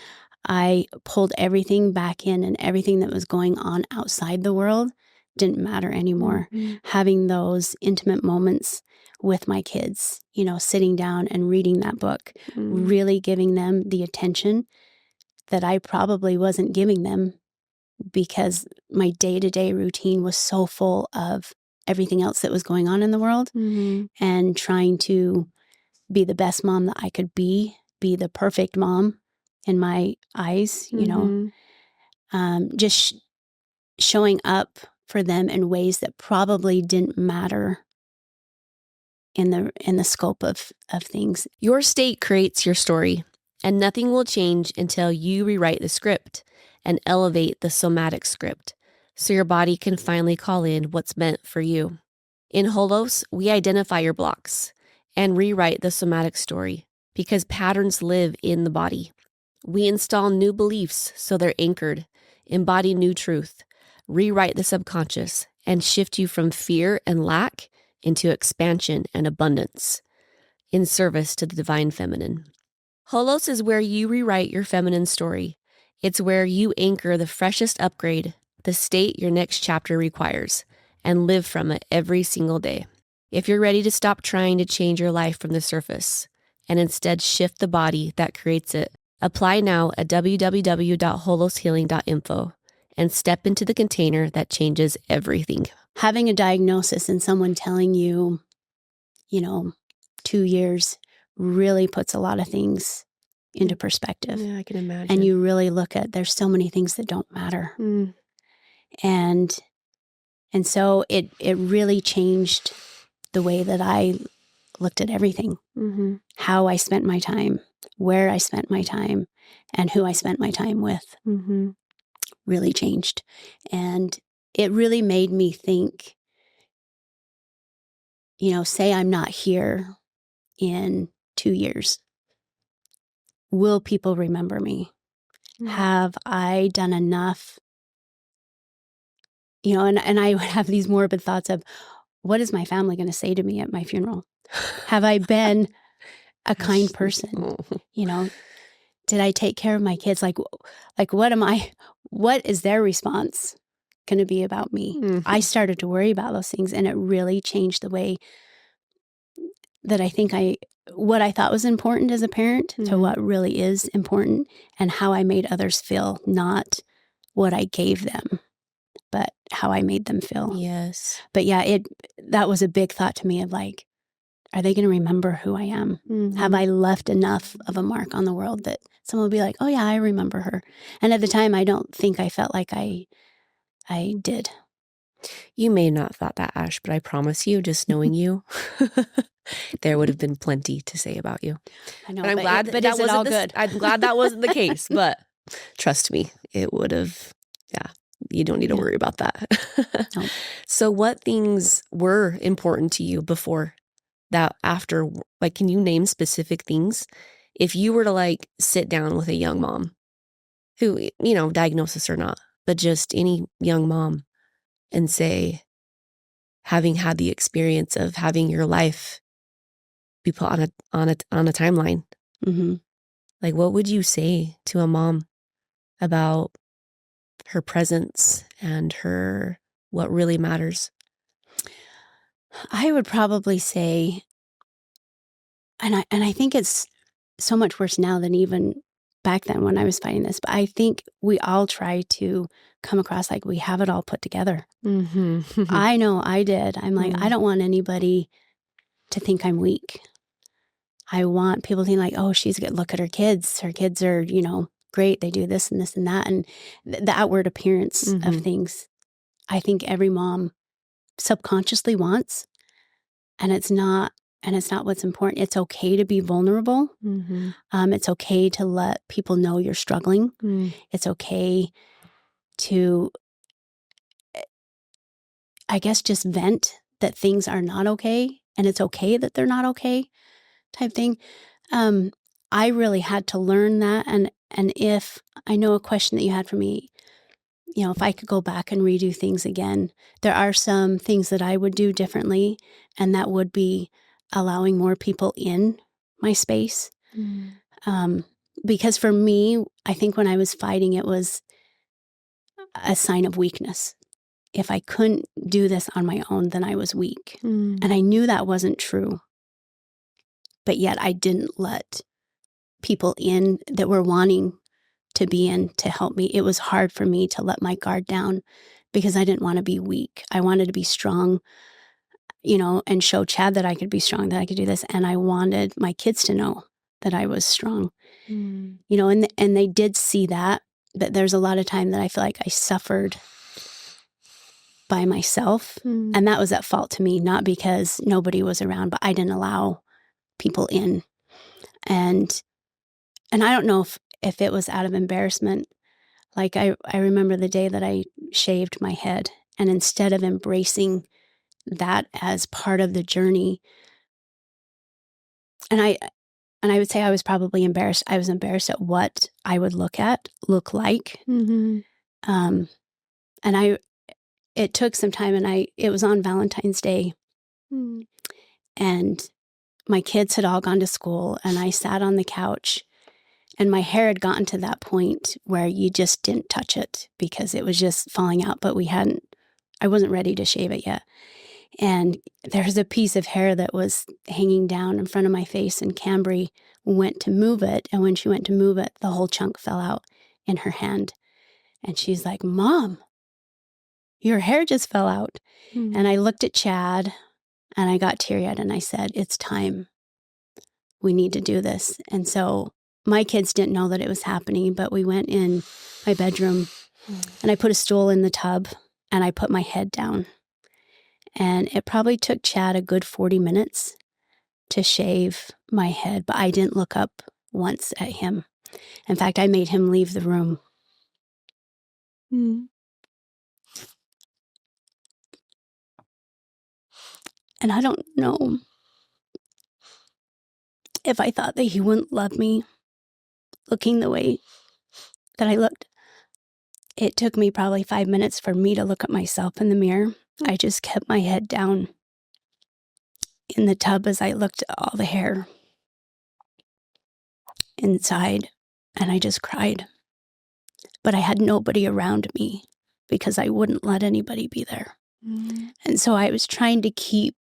I pulled everything back in, and everything that was going on outside the world didn't matter anymore. Having those intimate moments with my kids, sitting down and reading that book, really giving them the attention that I probably wasn't giving them because my day-to-day routine was so full of everything else that was going on in the world, and trying to be the best mom that I could be the perfect mom in my eyes, just showing up for them in ways that probably didn't matter in the scope of things. Your state creates your story, and nothing will change until you rewrite the script and elevate the somatic script so your body can finally call in what's meant for you. In Holos, we identify your blocks and rewrite the somatic story because patterns live in the body. We install new beliefs so they're anchored, embody new truth, rewrite the subconscious, and shift you from fear and lack into expansion and abundance in service to the divine feminine. Holos is where you rewrite your feminine story. It's where you anchor the freshest upgrade, the state your next chapter requires, and live from it every single day. If you're ready to stop trying to change your life from the surface and instead shift the body that creates it, apply now at www.holoshealing.info and step into the container that changes everything. Having a diagnosis and someone telling you, 2 years really puts a lot of things into perspective. Yeah, I can imagine. And you really look at, there's so many things that don't matter. And so it really changed the way that I looked at everything, how I spent my time, where I spent my time, and who I spent my time with really changed. And it really made me think, say I'm not here in 2 years. Will people remember me? Have I done enough? And I would have these morbid thoughts of, what is my family going to say to me at my funeral? Have I been a kind person? Did I take care of my kids? Like what is their response going to be about me? I started to worry about those things, and it really changed the way that I think what I thought was important as a parent to what really is important, and how I made others feel, not what I gave them, but how I made them feel. Yes. But yeah, that was a big thought to me of like, are they going to remember who I am? Mm-hmm. Have I left enough of a mark on the world that someone will be like, oh yeah, I remember her. And at the time, I don't think I felt like I did. You may not have thought that, Ash, but I promise you, just knowing you, there would have been plenty to say about you. I know, but I'm glad but that is it all good? I'm glad that wasn't the case, but trust me, it would have. Yeah, you don't need to worry about that. No. So what things were important to you before that, after? Like, can you name specific things? If you were to like sit down with a young mom who, diagnosis or not, but just any young mom, and say, having had the experience of having your life be put on a timeline, mm-hmm. like, what would you say to a mom about her presence and her what really matters? I would probably say, and I think it's so much worse now than even back then when I was fighting this, but I think we all try to come across like we have it all put together. Mm-hmm. I know I did. I'm like, I don't want anybody to think I'm weak. I want people to think like, oh, she's good. Look at her kids. Her kids are, great. They do this and this and that. And the outward appearance of things, I think every mom subconsciously wants. And it's not what's important. It's okay to be vulnerable. Mm-hmm. It's okay to let people know you're struggling. It's okay to, I guess, just vent that things are not okay. And it's okay that they're not okay type thing. I really had to learn that. And if I know a question that you had for me, if I could go back and redo things again, there are some things that I would do differently. And that would be allowing more people in my space. Because for me, I think when I was fighting, it was a sign of weakness. If I couldn't do this on my own, then I was weak. And I knew that wasn't true. But yet I didn't let people in that were wanting to be in to help me. It was hard for me to let my guard down because I didn't want to be weak. I wanted to be strong, and show Chad that I could be strong, that I could do this. And I wanted my kids to know that I was strong, and they did see that. But there's a lot of time that I feel like I suffered by myself. And that was at fault to me, not because nobody was around, but I didn't allow people in. And I don't know if it was out of embarrassment. Like I remember the day that I shaved my head, and instead of embracing that as part of the journey, and I would say I was probably embarrassed. I was embarrassed at what I would look like. And it took some time, and it was on Valentine's Day, and my kids had all gone to school, and I sat on the couch, and my hair had gotten to that point where you just didn't touch it because it was just falling out, but I wasn't ready to shave it yet. And there's a piece of hair that was hanging down in front of my face, and Cambry went to move it. And when she went to move it, the whole chunk fell out in her hand. And she's like, Mom, your hair just fell out. And I looked at Chad, and I got teary-eyed, and I said, it's time. We need to do this. And so my kids didn't know that it was happening, but we went in my bedroom, and I put a stool in the tub, and I put my head down. And it probably took Chad a good 40 minutes to shave my head, but I didn't look up once at him. In fact, I made him leave the room. And I don't know if I thought that he wouldn't love me looking the way that I looked. It took me probably 5 minutes for me to look at myself in the mirror. I just kept my head down in the tub as I looked at all the hair inside, and I just cried. But I had nobody around me because I wouldn't let anybody be there. And so I was trying to keep,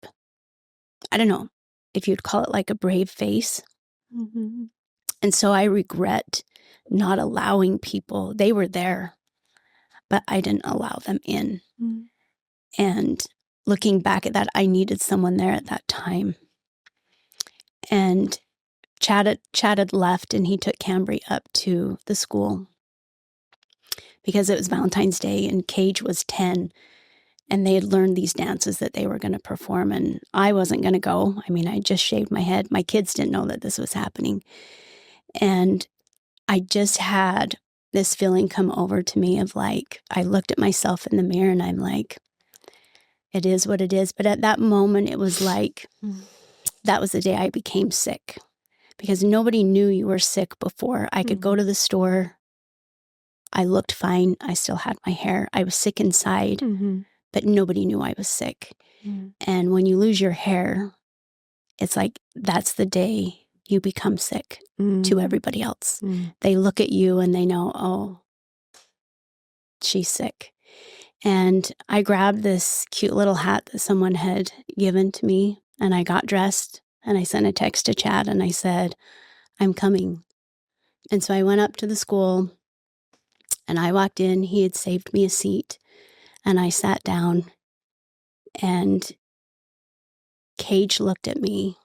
I don't know if you'd call it like a brave face. And so I regret not allowing people. They were there, but I didn't allow them in. And looking back at that, I needed someone there at that time. And Chad had left, and he took Cambry up to the school because it was Valentine's Day, and Cage was 10, and they had learned these dances that they were going to perform, and I wasn't going to go. I mean, I just shaved my head. My kids didn't know that this was happening. And I just had this feeling come over to me of like, I looked at myself in the mirror and I'm like, it is what it is. But at that moment, it was like, that was the day I became sick, because nobody knew you were sick before. I could go to the store. I looked fine. I still had my hair. I was sick inside, but nobody knew I was sick. And when you lose your hair, it's like, that's the day you become sick to everybody else. They look at you and they know, oh, she's sick. And I grabbed this cute little hat that someone had given to me, and I got dressed, and I sent a text to Chad, and I said, I'm coming. And so I went up to the school, and I walked in. He had saved me a seat, and I sat down, and Cage looked at me,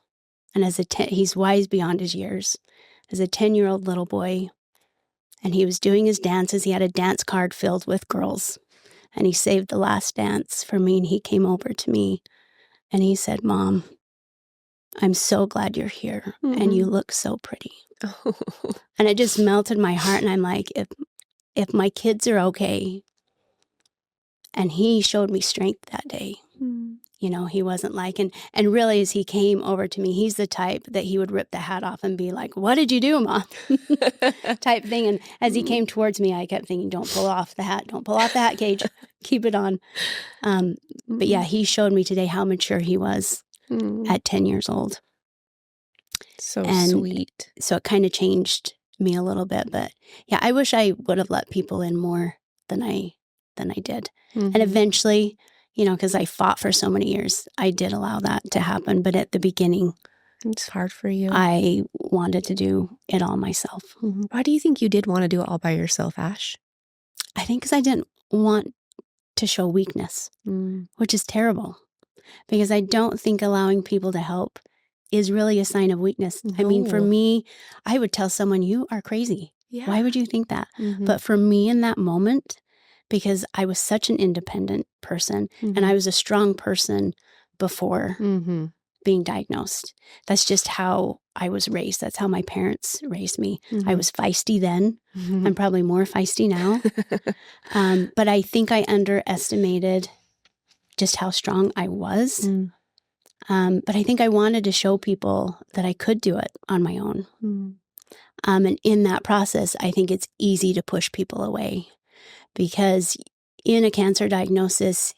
and he's wise beyond his years, as a 10-year-old little boy, and he was doing his dances. He had a dance card filled with girls, and he saved the last dance for me, and he came over to me, and he said, Mom, I'm so glad you're here, and you look so pretty. And it just melted my heart, and I'm like, if my kids are okay, and he showed me strength that day. You know, he wasn't like, and really as he came over to me, he's the type that he would rip the hat off and be like, what did you do, Mom? Type thing. And as he came towards me, I kept thinking, don't pull off the hat. Don't pull off the hat, Cage. Keep it on. But yeah, he showed me today how mature he was at 10 years old. So sweet. So it kind of changed me a little bit. But yeah, I wish I would have let people in more than I did. And eventually, you know, because I fought for so many years, I did allow that to happen. But at the beginning, it's hard for you. I wanted to do it all myself. Why do you think you did want to do it all by yourself, Ash? I think because I didn't want to show weakness, which is terrible. Because I don't think allowing people to help is really a sign of weakness. No. I mean, for me, I would tell someone, you are crazy. Yeah. Why would you think that? But for me in that moment, because I was such an independent person, and I was a strong person before being diagnosed. That's just how I was raised. That's how my parents raised me. I was feisty then. I'm probably more feisty now. But I think I underestimated just how strong I was. But I think I wanted to show people that I could do it on my own. And in that process, I think it's easy to push people away. Because in a cancer diagnosis,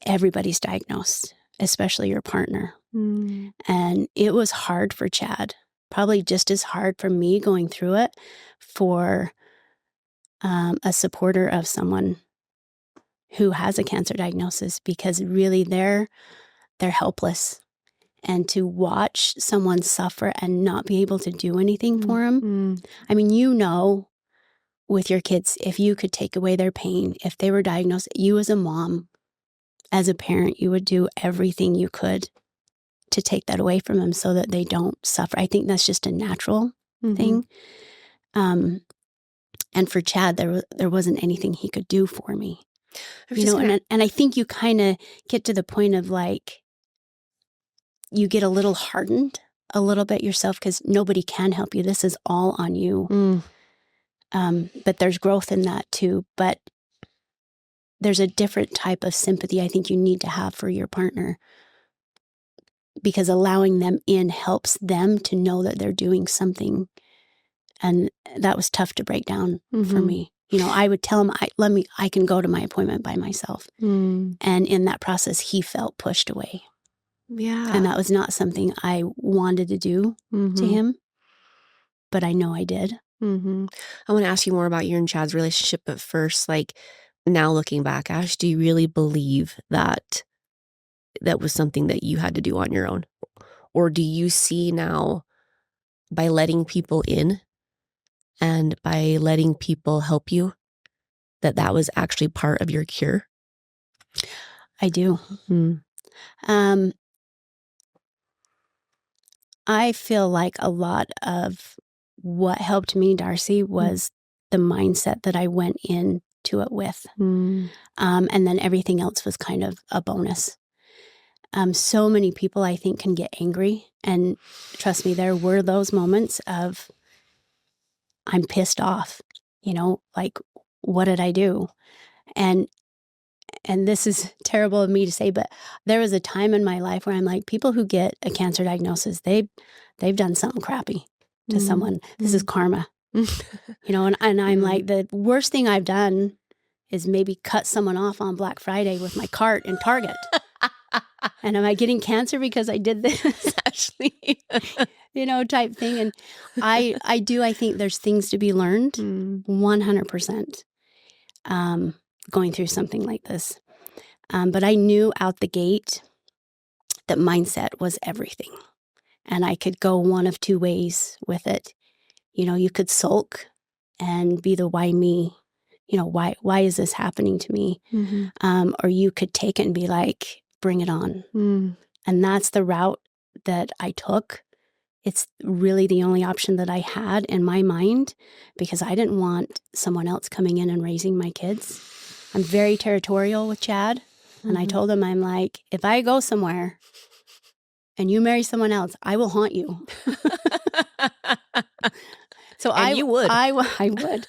everybody's diagnosed, especially your partner. And it was hard for Chad, probably just as hard for me going through it, for a supporter of someone who has a cancer diagnosis, because really they're helpless. And to watch someone suffer and not be able to do anything for them. I mean, you know, with your kids, if you could take away their pain, if they were diagnosed, you as a mom, as a parent, you would do everything you could to take that away from them so that they don't suffer. I think that's just a natural thing. And for Chad, there wasn't anything he could do for me. You know, and I think you kind of get to the point of like, you get a little hardened a little bit yourself because nobody can help you. This is all on you. But there's growth in that too. But there's a different type of sympathy I think you need to have for your partner, because allowing them in helps them to know that they're doing something. And that was tough to break down for me. You know, I would tell him, I can go to my appointment by myself. And in that process, he felt pushed away. Yeah. And that was not something I wanted to do to him, but I know I did. I want to ask you more about your and Chad's relationship, but first, like, now looking back, Ash, do you really believe that was something that you had to do on your own? Or do you see now, by letting people in and by letting people help you, that was actually part of your cure? I do. I feel like a lot of what helped me, Darcy, was the mindset that I went into it with. And then everything else was kind of a bonus. So many people, I think, can get angry. And trust me, there were those moments of, I'm pissed off, like, what did I do? And this is terrible of me to say, but there was a time in my life where I'm like, people who get a cancer diagnosis, they've done something crappy to someone. This is karma, and I'm like, the worst thing I've done is maybe cut someone off on Black Friday with my cart in Target. And am I getting cancer because I did this? Actually, type thing. And I think there's things to be learned 100%. Going through something like this. But I knew out the gate that mindset was everything. And I could go one of two ways with it. You could sulk and be the why me, why is this happening to me? Or you could take it and be like, bring it on. And that's the route that I took. It's really the only option that I had in my mind because I didn't want someone else coming in and raising my kids. I'm very territorial with Chad. And I told him, I'm like, if I go somewhere and you marry someone else, I will haunt you. So you would. I would.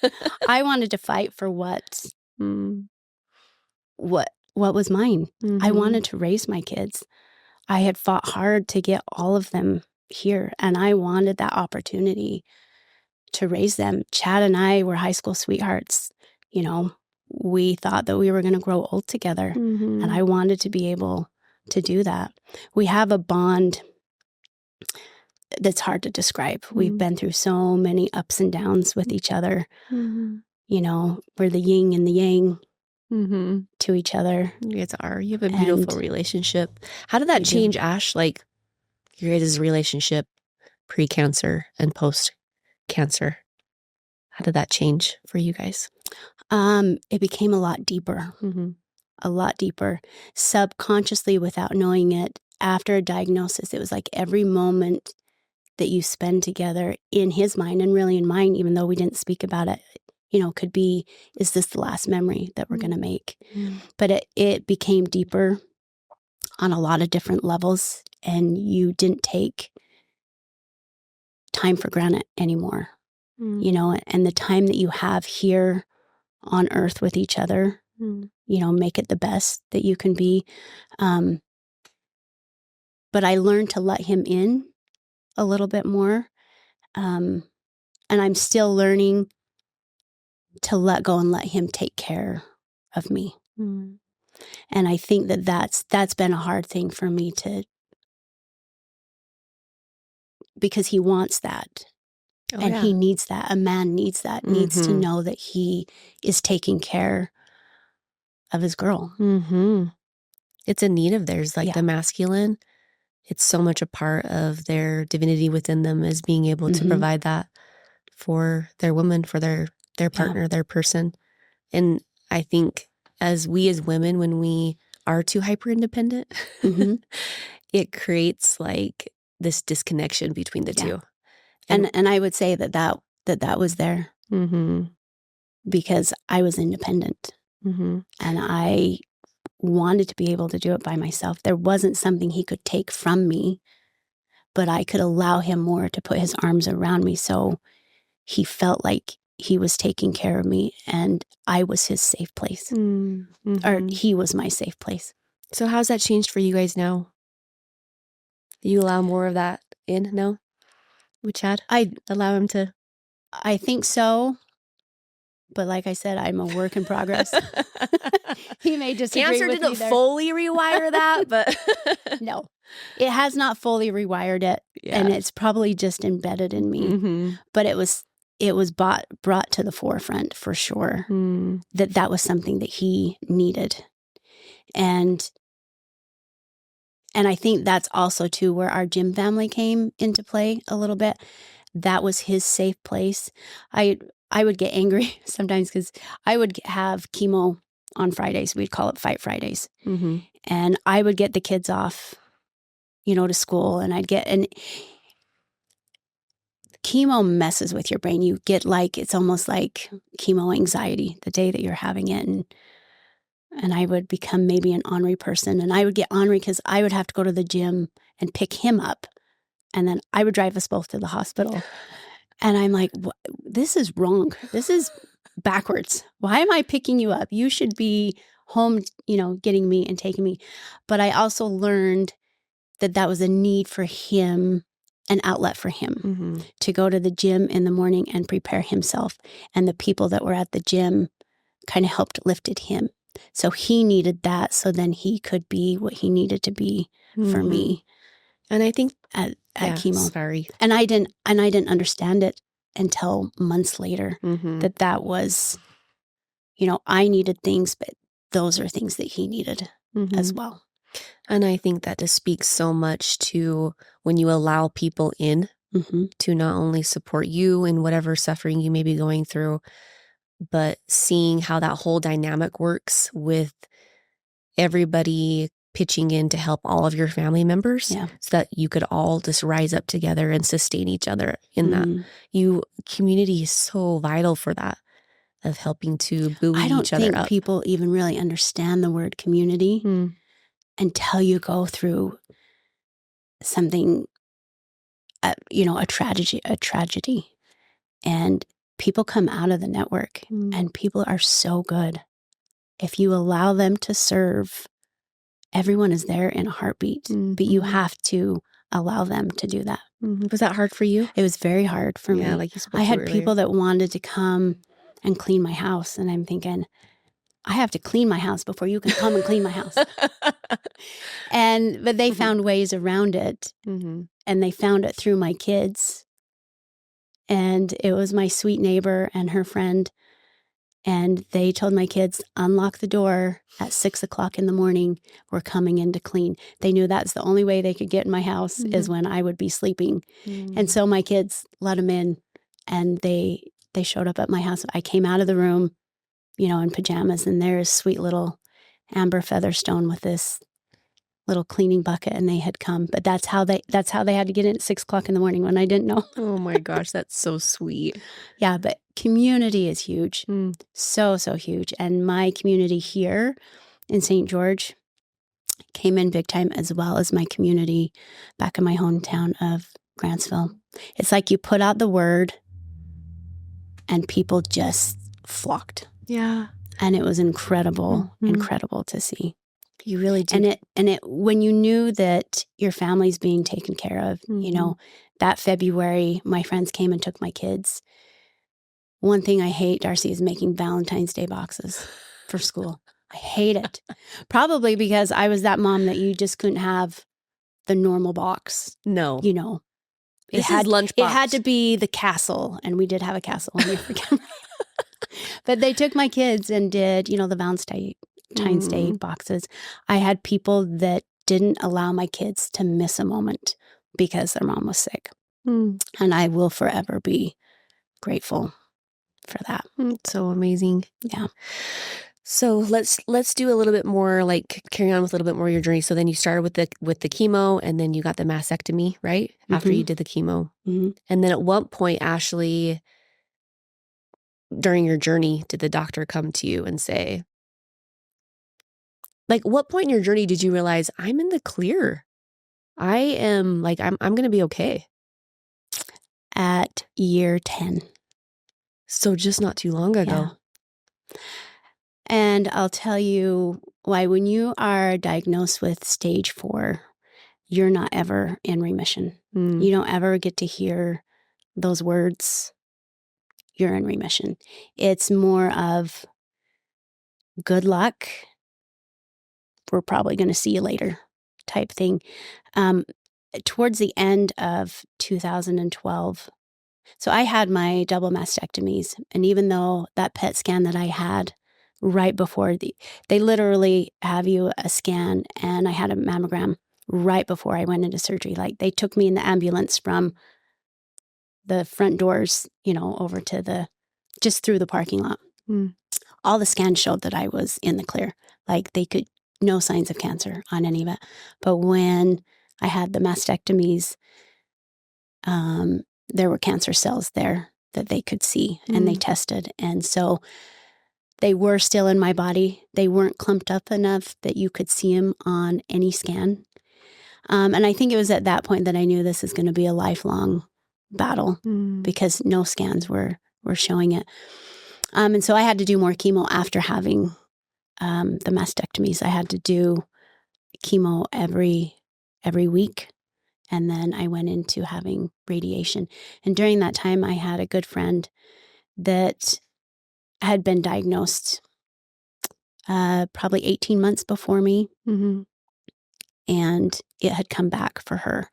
I wanted to fight for what was mine. I wanted to raise my kids. I had fought hard to get all of them here, and I wanted that opportunity to raise them. Chad and I were high school sweethearts. We thought that we were going to grow old together, and I wanted to be able to do that. We have a bond that's hard to describe. We've been through so many ups and downs with each other. We're the yin and the yang to each other. You guys are. You have a beautiful relationship. How did that change, Ash? Like your guys' relationship pre-cancer and post-cancer? How did that change for you guys? It became a lot deeper. A lot deeper. Subconsciously, without knowing it, after a diagnosis, it was like every moment that you spend together in his mind and really in mine, even though we didn't speak about it, could be, is this the last memory that we're going to make? But it became deeper on a lot of different levels, and you didn't take time for granted anymore, and the time that you have here on earth with each other, make it the best that you can be. But I learned to let him in a little bit more. And I'm still learning to let go and let him take care of me. And I think that's been a hard thing for me because he wants that. He needs that. A man needs that, needs to know that he is taking care of his girl. It's a need of theirs, like the masculine. It's so much a part of their divinity within them is being able to provide that for their woman, for their partner, their person. And I think as women, when we are too hyper independent, it creates like this disconnection between the two. And I would say that was there because I was independent and I wanted to be able to do it by myself. There wasn't something he could take from me, but I could allow him more to put his arms around me so he felt like he was taking care of me and I was his safe place. Or he was my safe place. So how's that changed for you guys now? Do you allow more of that in now with Chad? I allow him to. I think so. But like I said, I'm a work in progress. He may disagree with me. Cancer didn't fully rewire that, but no, it has not fully rewired it, and it's probably just embedded in me. But it was brought to the forefront for sure that was something that he needed, and I think that's also too where our gym family came into play a little bit. That was his safe place. I would get angry sometimes because I would have chemo on Fridays. We'd call it Fight Fridays. Mm-hmm. And I would get the kids off, to school, and and chemo messes with your brain. You get it's almost like chemo anxiety the day that you're having it. And I would become maybe an ornery person, and I would get ornery because I would have to go to the gym and pick him up. And then I would drive us both to the hospital. And I'm like, this is wrong. This is backwards. Why am I picking you up? You should be home, getting me and taking me. But I also learned that was a need for him, an outlet for him to go to the gym in the morning and prepare himself. And the people that were at the gym kind of helped lifted him. So he needed that. So then he could be what he needed to be for me. And I think at chemo. Sorry. And I didn't understand it until months later that was, I needed things, but those are things that he needed as well. And I think that just speaks so much to when you allow people in to not only support you in whatever suffering you may be going through, but seeing how that whole dynamic works with everybody pitching in to help all of your family members so that you could all just rise up together and sustain each other in that. Community is so vital for that, of helping to buoy each other up. I don't think people even really understand the word community until you go through something, a tragedy. And people come out of the network and people are so good. If you allow them to serve, everyone is there in a heartbeat, but you have to allow them to do that. Was that hard for you? It was very hard for me. Like you spoke I had earlier. people that wanted to come and clean my house, and I'm thinking, I have to clean my house before you can come and clean my house. But they found ways around it, and they found it through my kids. And it was my sweet neighbor and her friend. And they told my kids, unlock the door at 6:00 in the morning. We're coming in to clean. They knew that's the only way they could get in my house is when I would be sleeping. And so my kids let them in, and they showed up at my house. I came out of the room, in pajamas, and there's sweet little Amber Featherstone with this little cleaning bucket, and they had come. But that's how they had to get in at 6:00 in the morning when I didn't know. Oh my gosh, that's so sweet. Yeah, but community is huge. So huge. And my community here in St. George came in big time, as well as my community back in my hometown of Grantsville. It's like you put out the word and people just flocked. Yeah. And it was incredible to see. You really did. And it when you knew that your family's being taken care of, that February, my friends came and took my kids. One thing I hate, Darcy, is making Valentine's Day boxes for school. I hate it. Probably because I was that mom that you just couldn't have the normal box. No. It had lunchbox. It had to be the castle, and we did have a castle. But they took my kids and did, the Valentine's Day boxes. I had people that didn't allow my kids to miss a moment because their mom was sick. And I will forever be grateful for that. It's so amazing. Yeah. So let's do a little bit more, carry on with a little bit more of your journey. So then you started with the chemo, and then you got the mastectomy, right? After you did the chemo. And then at what point, Ashley, during your journey, did the doctor come to you and say, what point in your journey did you realize I'm in the clear? I am I'm going to be okay? At year 10. So just not too long ago. Yeah. And I'll tell you why. When you are diagnosed with stage 4, you're not ever in remission. You don't ever get to hear those words, you're in remission. It's more of good luck, we're probably going to see you later type thing. Towards the end of 2012, so I had my double mastectomies. And even though that PET scan that I had right before they literally have you a scan, and I had a mammogram right before I went into surgery. They took me in the ambulance from the front doors, over to just through the parking lot. all the scans showed that I was in the clear. Like they could, no signs of cancer on any of it. But when I had the mastectomies, there were cancer cells there that they could see and they tested. And so they were still in my body. They weren't clumped up enough that you could see them on any scan. And I think it was at that point that I knew this is going to be a lifelong battle because no scans were showing it. And so I had to do more chemo after having the mastectomies. I had to do chemo every week. And then I went into having radiation. And during that time, I had a good friend that had been diagnosed probably 18 months before me. And it had come back for her.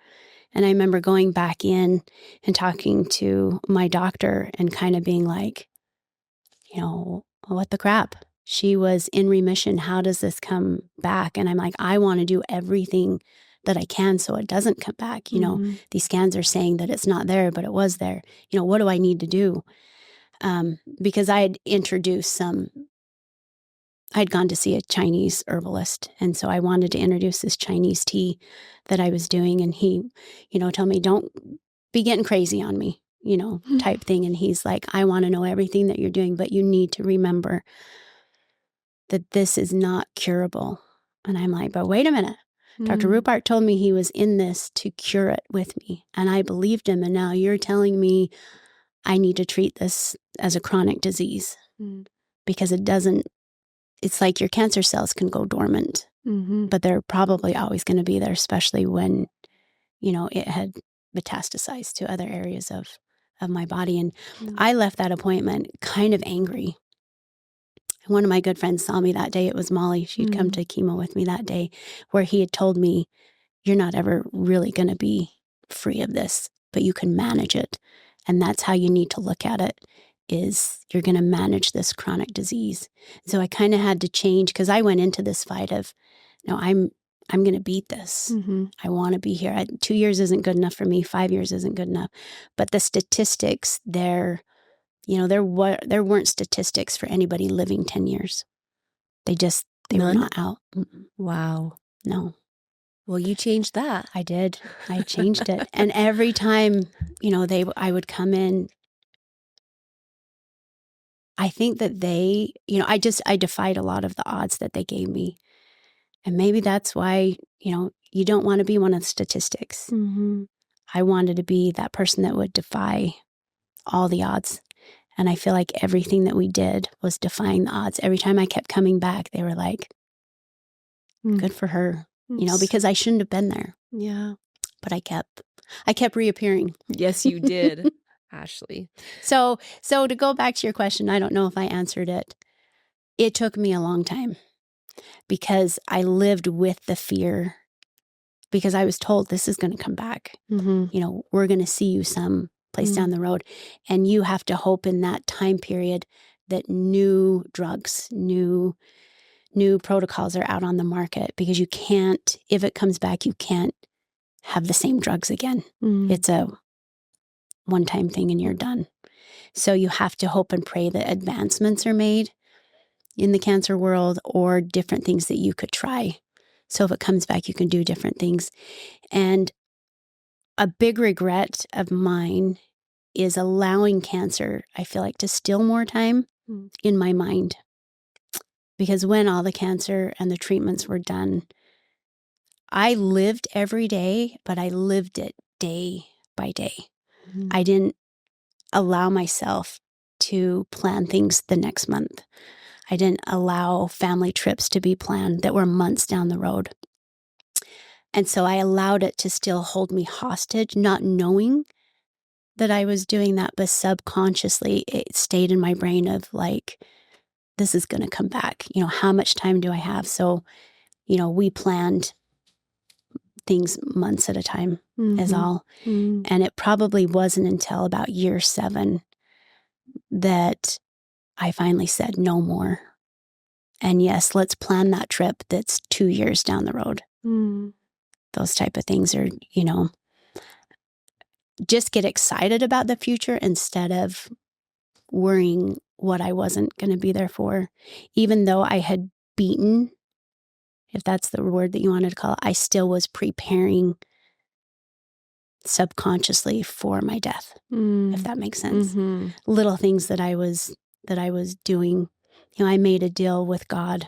And I remember going back in and talking to my doctor and kind of being like, what the crap? She was in remission. How does this come back? And I'm like, I want to do everything that I can so it doesn't come back. These scans are saying that it's not there, but it was there. What do I need to do? Because I had introduced I'd gone to see a Chinese herbalist. And so I wanted to introduce this Chinese tea that I was doing. And he, told me, don't be getting crazy on me, type thing. And he's like, I want to know everything that you're doing, but you need to remember that this is not curable. And I'm like, but wait a minute. Dr. Rupert told me he was in this to cure it with me. And I believed him. And now you're telling me I need to treat this as a chronic disease because it's like your cancer cells can go dormant, but they're probably always going to be there, especially when, it had metastasized to other areas of my body. And I left that appointment kind of angry. One of my good friends saw me that day. It was Molly. She'd come to chemo with me that day, where he had told me, you're not ever really going to be free of this, but you can manage it. And that's how you need to look at it, is you're going to manage this chronic disease. So I kind of had to change, because I went into this fight of, no, I'm going to beat this. I want to be here. 2 years isn't good enough for me. 5 years isn't good enough. But the statistics there weren't statistics for anybody living 10 years. They were not out. Wow. No. Well, you changed that. I did. I changed it. And every time, I would come in, I think that I defied a lot of the odds that they gave me. And maybe that's why, you don't want to be one of the statistics. I wanted to be that person that would defy all the odds. And I feel like everything that we did was defying the odds. Every time I kept coming back, they were like, good for her, because I shouldn't have been there. Yeah. But I kept reappearing. Yes, you did, Ashley. So to go back to your question, I don't know if I answered it. It took me a long time because I lived with the fear, because I was told this is going to come back. We're going to see you some place down the road. And you have to hope in that time period that new drugs, new protocols are out on the market, because you can't, if it comes back, you can't have the same drugs again. It's a one-time thing and you're done. So you have to hope and pray that advancements are made in the cancer world, or different things that you could try. So if it comes back, you can do different things. And a big regret of mine is allowing cancer, I feel like, to steal more time in my mind. Because when all the cancer and the treatments were done, I lived every day, but I lived it day by day. I didn't allow myself to plan things the next month. I didn't allow family trips to be planned that were months down the road. And so I allowed it to still hold me hostage, not knowing that I was doing that, but subconsciously it stayed in my brain of like, this is going to come back. How much time do I have? So, we planned things months at a time is all. And it probably wasn't until about year 7 that I finally said no more. And yes, let's plan that trip that's 2 years down the road. Those type of things are, just get excited about the future instead of worrying what I wasn't going to be there for. Even though I had beaten, if that's the word that you wanted to call it, I still was preparing subconsciously for my death, if that makes sense. Mm-hmm. Little things that I was doing. I made a deal with God.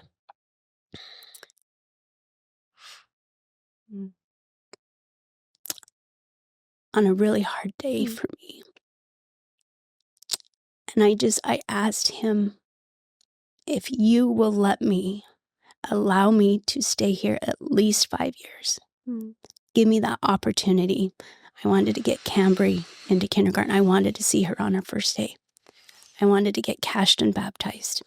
On a really hard day for me. And I asked him, if you will let me, allow me to stay here at least 5 years. Give me that opportunity. I wanted to get Cambry into kindergarten. I wanted to see her on her first day. I wanted to get Cashton baptized.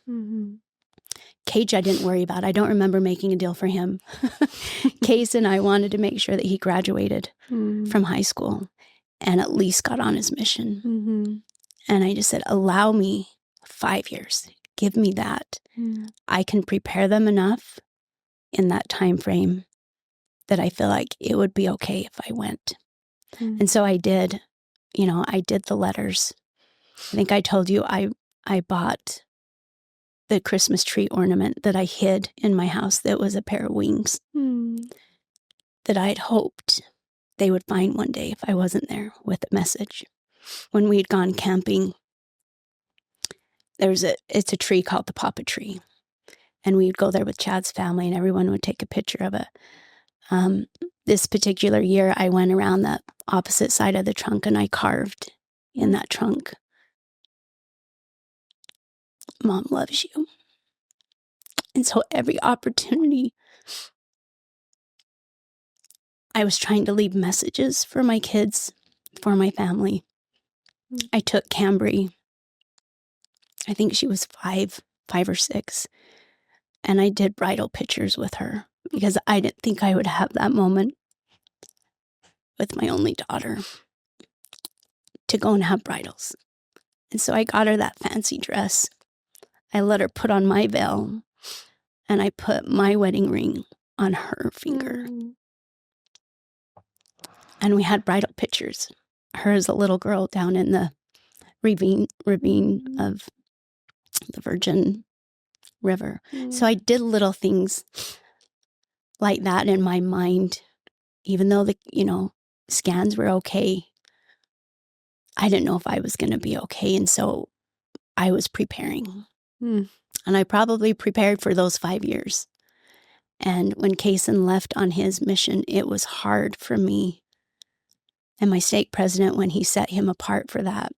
Cage I didn't worry about. I don't remember making a deal for him. Case and I wanted to make sure that he graduated from high school and at least got on his mission. And I just said, allow me 5 years. Give me that. I can prepare them enough in that time frame that I feel like it would be okay if I went. And so I did. I did the letters. I think I told you I bought the Christmas tree ornament that I hid in my house that was a pair of wings that I'd hoped they would find one day if I wasn't there with a message. When we'd gone camping, it's a tree called the Papa Tree. And we'd go there with Chad's family and everyone would take a picture of it. This particular year, I went around the opposite side of the trunk and I carved in that trunk, Mom loves you. And so every opportunity, I was trying to leave messages for my kids, for my family. I took Cambry, I think she was 5 or 6, and I did bridal pictures with her because I didn't think I would have that moment with my only daughter to go and have bridals. And so I got her that fancy dress. I let her put on my veil, and I put my wedding ring on her finger. And we had bridal pictures. Her as a little girl down in the ravine of the Virgin River. So I did little things like that in my mind, even though the scans were okay. I didn't know if I was going to be okay, and so I was preparing. And I probably prepared for those 5 years. And when Kaysen left on his mission, it was hard for me. And my stake president, when he set him apart for that,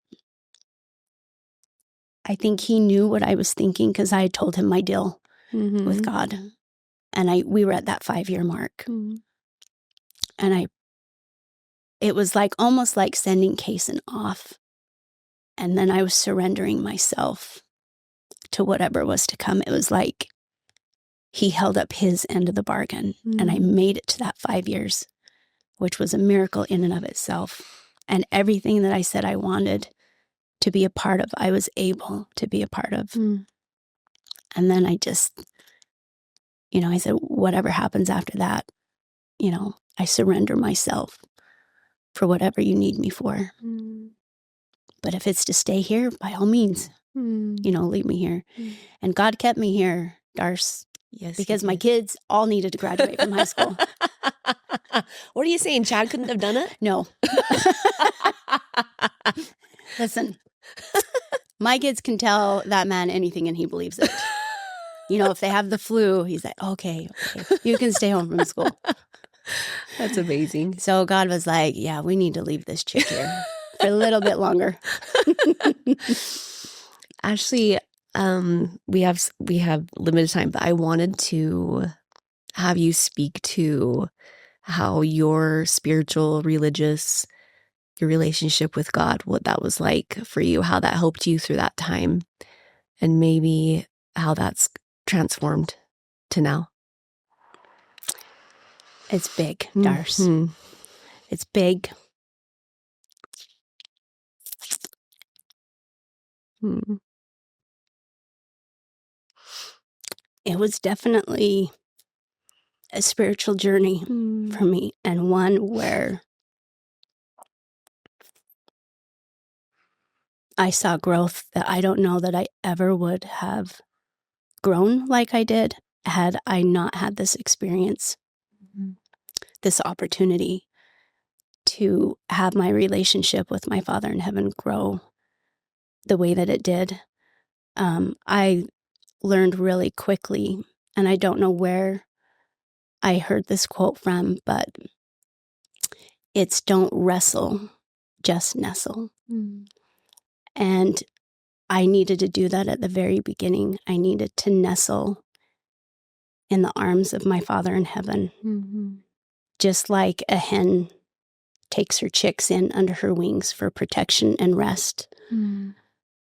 I think he knew what I was thinking because I had told him my deal with God. And we were at that 5-year mark. And it was almost like sending Kaysen off. And then I was surrendering myself to whatever was to come. It was like he held up his end of the bargain. And I made it to that 5 years, which was a miracle in and of itself. And everything that I said I wanted to be a part of, I was able to be a part of. And then I just, I said, whatever happens after that, I surrender myself for whatever you need me for. But if it's to stay here, by all means, leave me here. And God kept me here, Darce. Yes, because my kids all needed to graduate from high school. What are you saying? Chad couldn't have done it? No. Listen, my kids can tell that man anything and he believes it. If they have the flu, he's like, okay, you can stay home from school. That's amazing. So God was like, yeah, we need to leave this chick here for a little bit longer. Ashley, we have limited time, but I wanted to have you speak to how your spiritual, religious, your relationship with God, what that was like for you, how that helped you through that time, and maybe how that's transformed to now. It's big, Darce. It's big. It was definitely a spiritual journey for me, and one where I saw growth that I don't know that I ever would have grown like I did had I not had this experience, this opportunity to have my relationship with my Father in heaven grow the way that it did. I learned really quickly, and I don't know where I heard this quote from, but it's don't wrestle, just nestle. And I needed to do that at the very beginning. I needed to nestle in the arms of my Father in heaven, just like a hen takes her chicks in under her wings for protection and rest.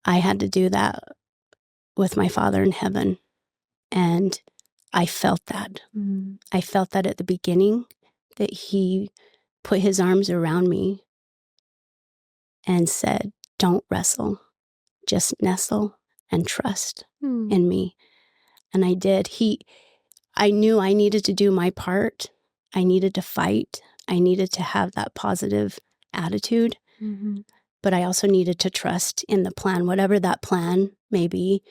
I had to do that with my Father in heaven. And I felt that. I felt that at the beginning, that he put his arms around me and said, don't wrestle, just nestle and trust in me. And I did. I knew I needed to do my part. I needed to fight. I needed to have that positive attitude. But I also needed to trust in the plan, whatever that plan may be.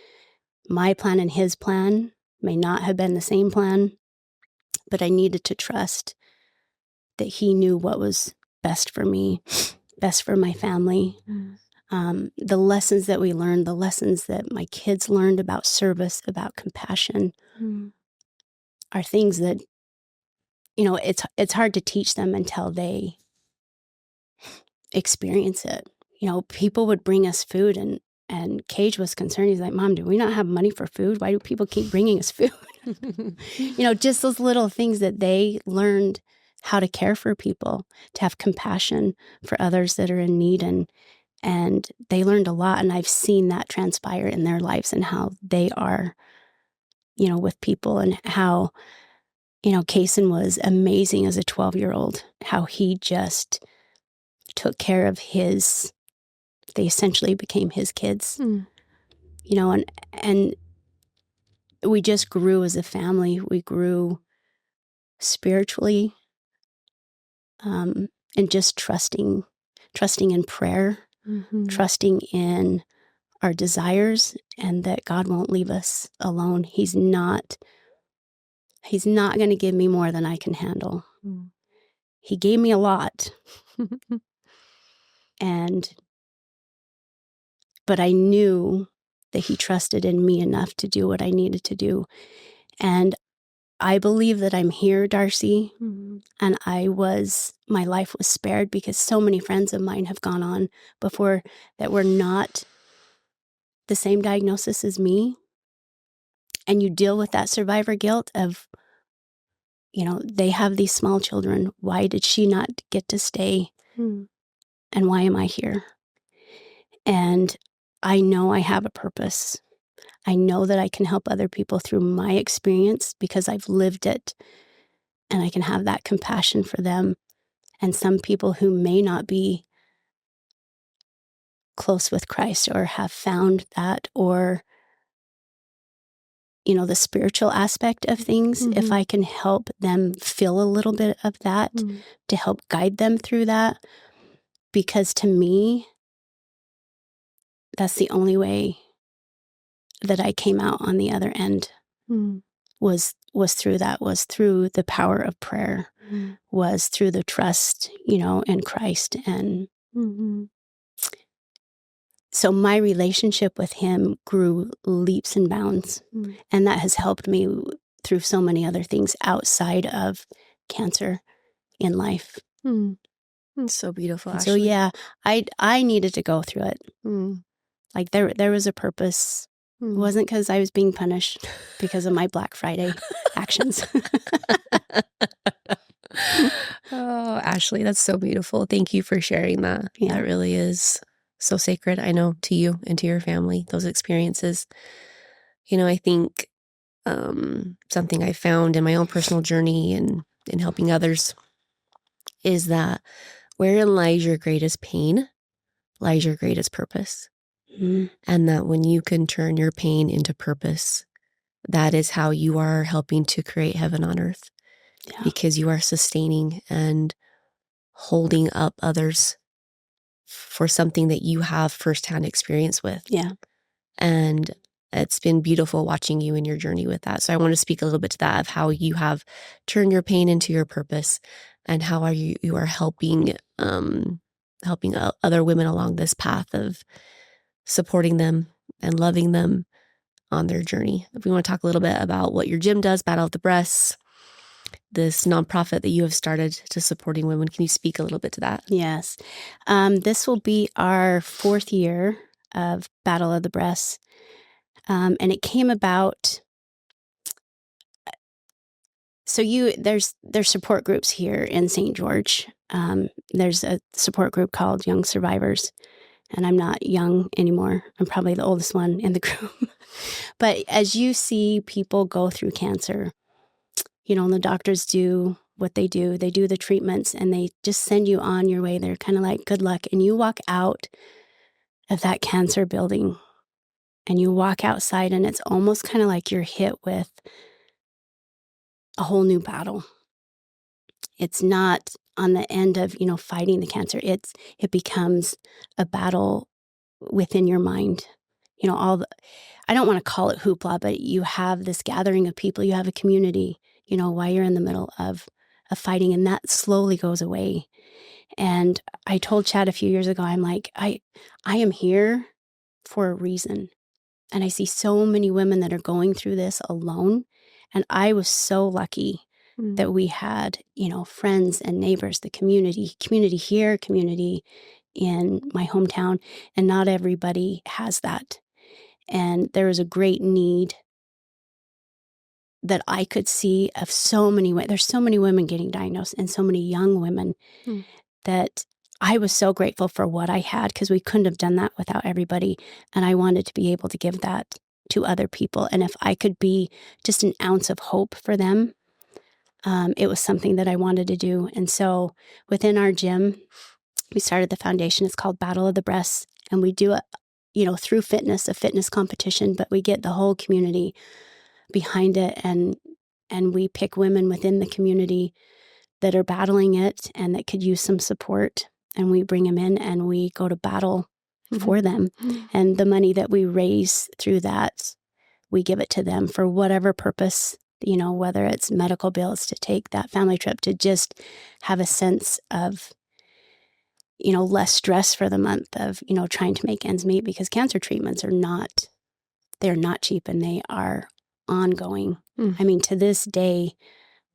My plan and his plan may not have been the same plan, but I needed to trust that he knew what was best for me, best for my family. The lessons that we learned, the lessons that my kids learned about service, about compassion, are things that, it's hard to teach them until they experience it. People would bring us food, and Cage was concerned. He's like, Mom, do we not have money for food? Why do people keep bringing us food? Just those little things that they learned how to care for people, to have compassion for others that are in need. And they learned a lot. And I've seen that transpire in their lives and how they are, with people, and how, Kaysen was amazing as a 12-year-old, how he just took care of they essentially became his kids, and we just grew as a family. We grew spiritually, and just trusting in prayer, trusting in our desires, and that God won't leave us alone. He's not going to give me more than I can handle. He gave me a lot. But I knew that he trusted in me enough to do what I needed to do. And I believe that I'm here, Darcy, and my life was spared because so many friends of mine have gone on before that were not the same diagnosis as me. And you deal with that survivor guilt of, they have these small children. Why did she not get to stay? And why am I here? And I know I have a purpose. I know that I can help other people through my experience because I've lived it, and I can have that compassion for them. And some people who may not be close with Christ or have found that, or, the spiritual aspect of things, if I can help them feel a little bit of that to help guide them through that, because to me, that's the only way that I came out on the other end. Was through that, was through the power of prayer, was through the trust, in Christ. And so my relationship with him grew leaps and bounds. And that has helped me through so many other things outside of cancer in life. It's so beautiful, So yeah, I needed to go through it. Like there was a purpose. It wasn't because I was being punished because of my Black Friday actions. Oh, Ashley, that's so beautiful. Thank you for sharing that. Yeah. That really is so sacred, I know, to you and to your family, those experiences. I think something I found in my own personal journey and in helping others is that wherein lies your greatest pain, lies your greatest purpose. And that when you can turn your pain into purpose, that is how you are helping to create heaven on earth. Yeah. Because you are sustaining and holding up others for something that you have firsthand experience with. Yeah. And it's been beautiful watching you in your journey with that. So I want to speak a little bit to that, of how you have turned your pain into your purpose, and how you are helping other women along this path of supporting them and loving them on their journey. We want to talk a little bit about what your gym does, Battle of the Breasts, this nonprofit that you have started to supporting women. Can you speak a little bit to that? Yes. This will be our 4th year of Battle of the Breasts. And it came about. So there's support groups here in St. George. There's a support group called Young Survivors, and I'm not young anymore. I'm probably the oldest one in the group. But as you see people go through cancer, and the doctors do what they do the treatments, and they just send you on your way. They're kind of like, good luck. And you walk out of that cancer building, and you walk outside, and it's almost kind of like you're hit with a whole new battle. It's not on the end of, fighting the cancer. It becomes a battle within your mind. I don't want to call it hoopla, but you have this gathering of people, you have a community, while you're in the middle of fighting, and that slowly goes away. And I told Chad a few years ago, I'm like, I am here for a reason. And I see so many women that are going through this alone. And I was so lucky that we had, friends and neighbors, the community here, community in my hometown, and not everybody has that. And there is a great need that I could see of so many women. There's so many women getting diagnosed, and so many young women that I was so grateful for what I had, because we couldn't have done that without everybody. And I wanted to be able to give that to other people. And if I could be just an ounce of hope for them, it was something that I wanted to do. And so within our gym, we started the foundation. It's called Battle of the Breasts. And we do it, through fitness, a fitness competition, but we get the whole community behind it. And we pick women within the community that are battling it and that could use some support. And we bring them in, and we go to battle for them. And the money that we raise through that, we give it to them for whatever purpose, whether it's medical bills, to take that family trip, to just have a sense of, less stress for the month of, trying to make ends meet, because cancer treatments they're not cheap, and they are ongoing. I mean, to this day,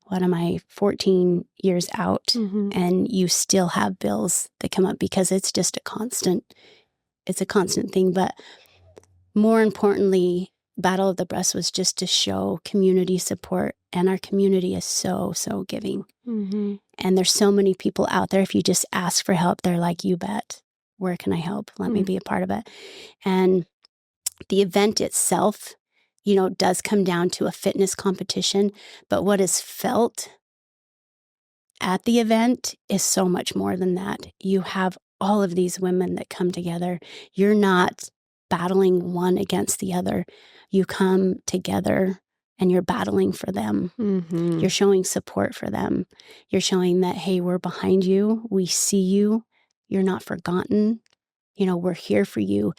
what am I, 14 years out, and you still have bills that come up, because it's just a constant thing. But more importantly, Battle of the Breast was just to show community support, and our community is so, so giving. And there's so many people out there. If you just ask for help, they're like, you bet, where can I help? Let me be a part of it. And the event itself, does come down to a fitness competition, but what is felt at the event is so much more than that. You have all of these women that come together. You're not battling one against the other. You come together and you're battling for them. You're showing support for them. You're showing that, hey, we're behind you. We see you. You're not forgotten. We're here for you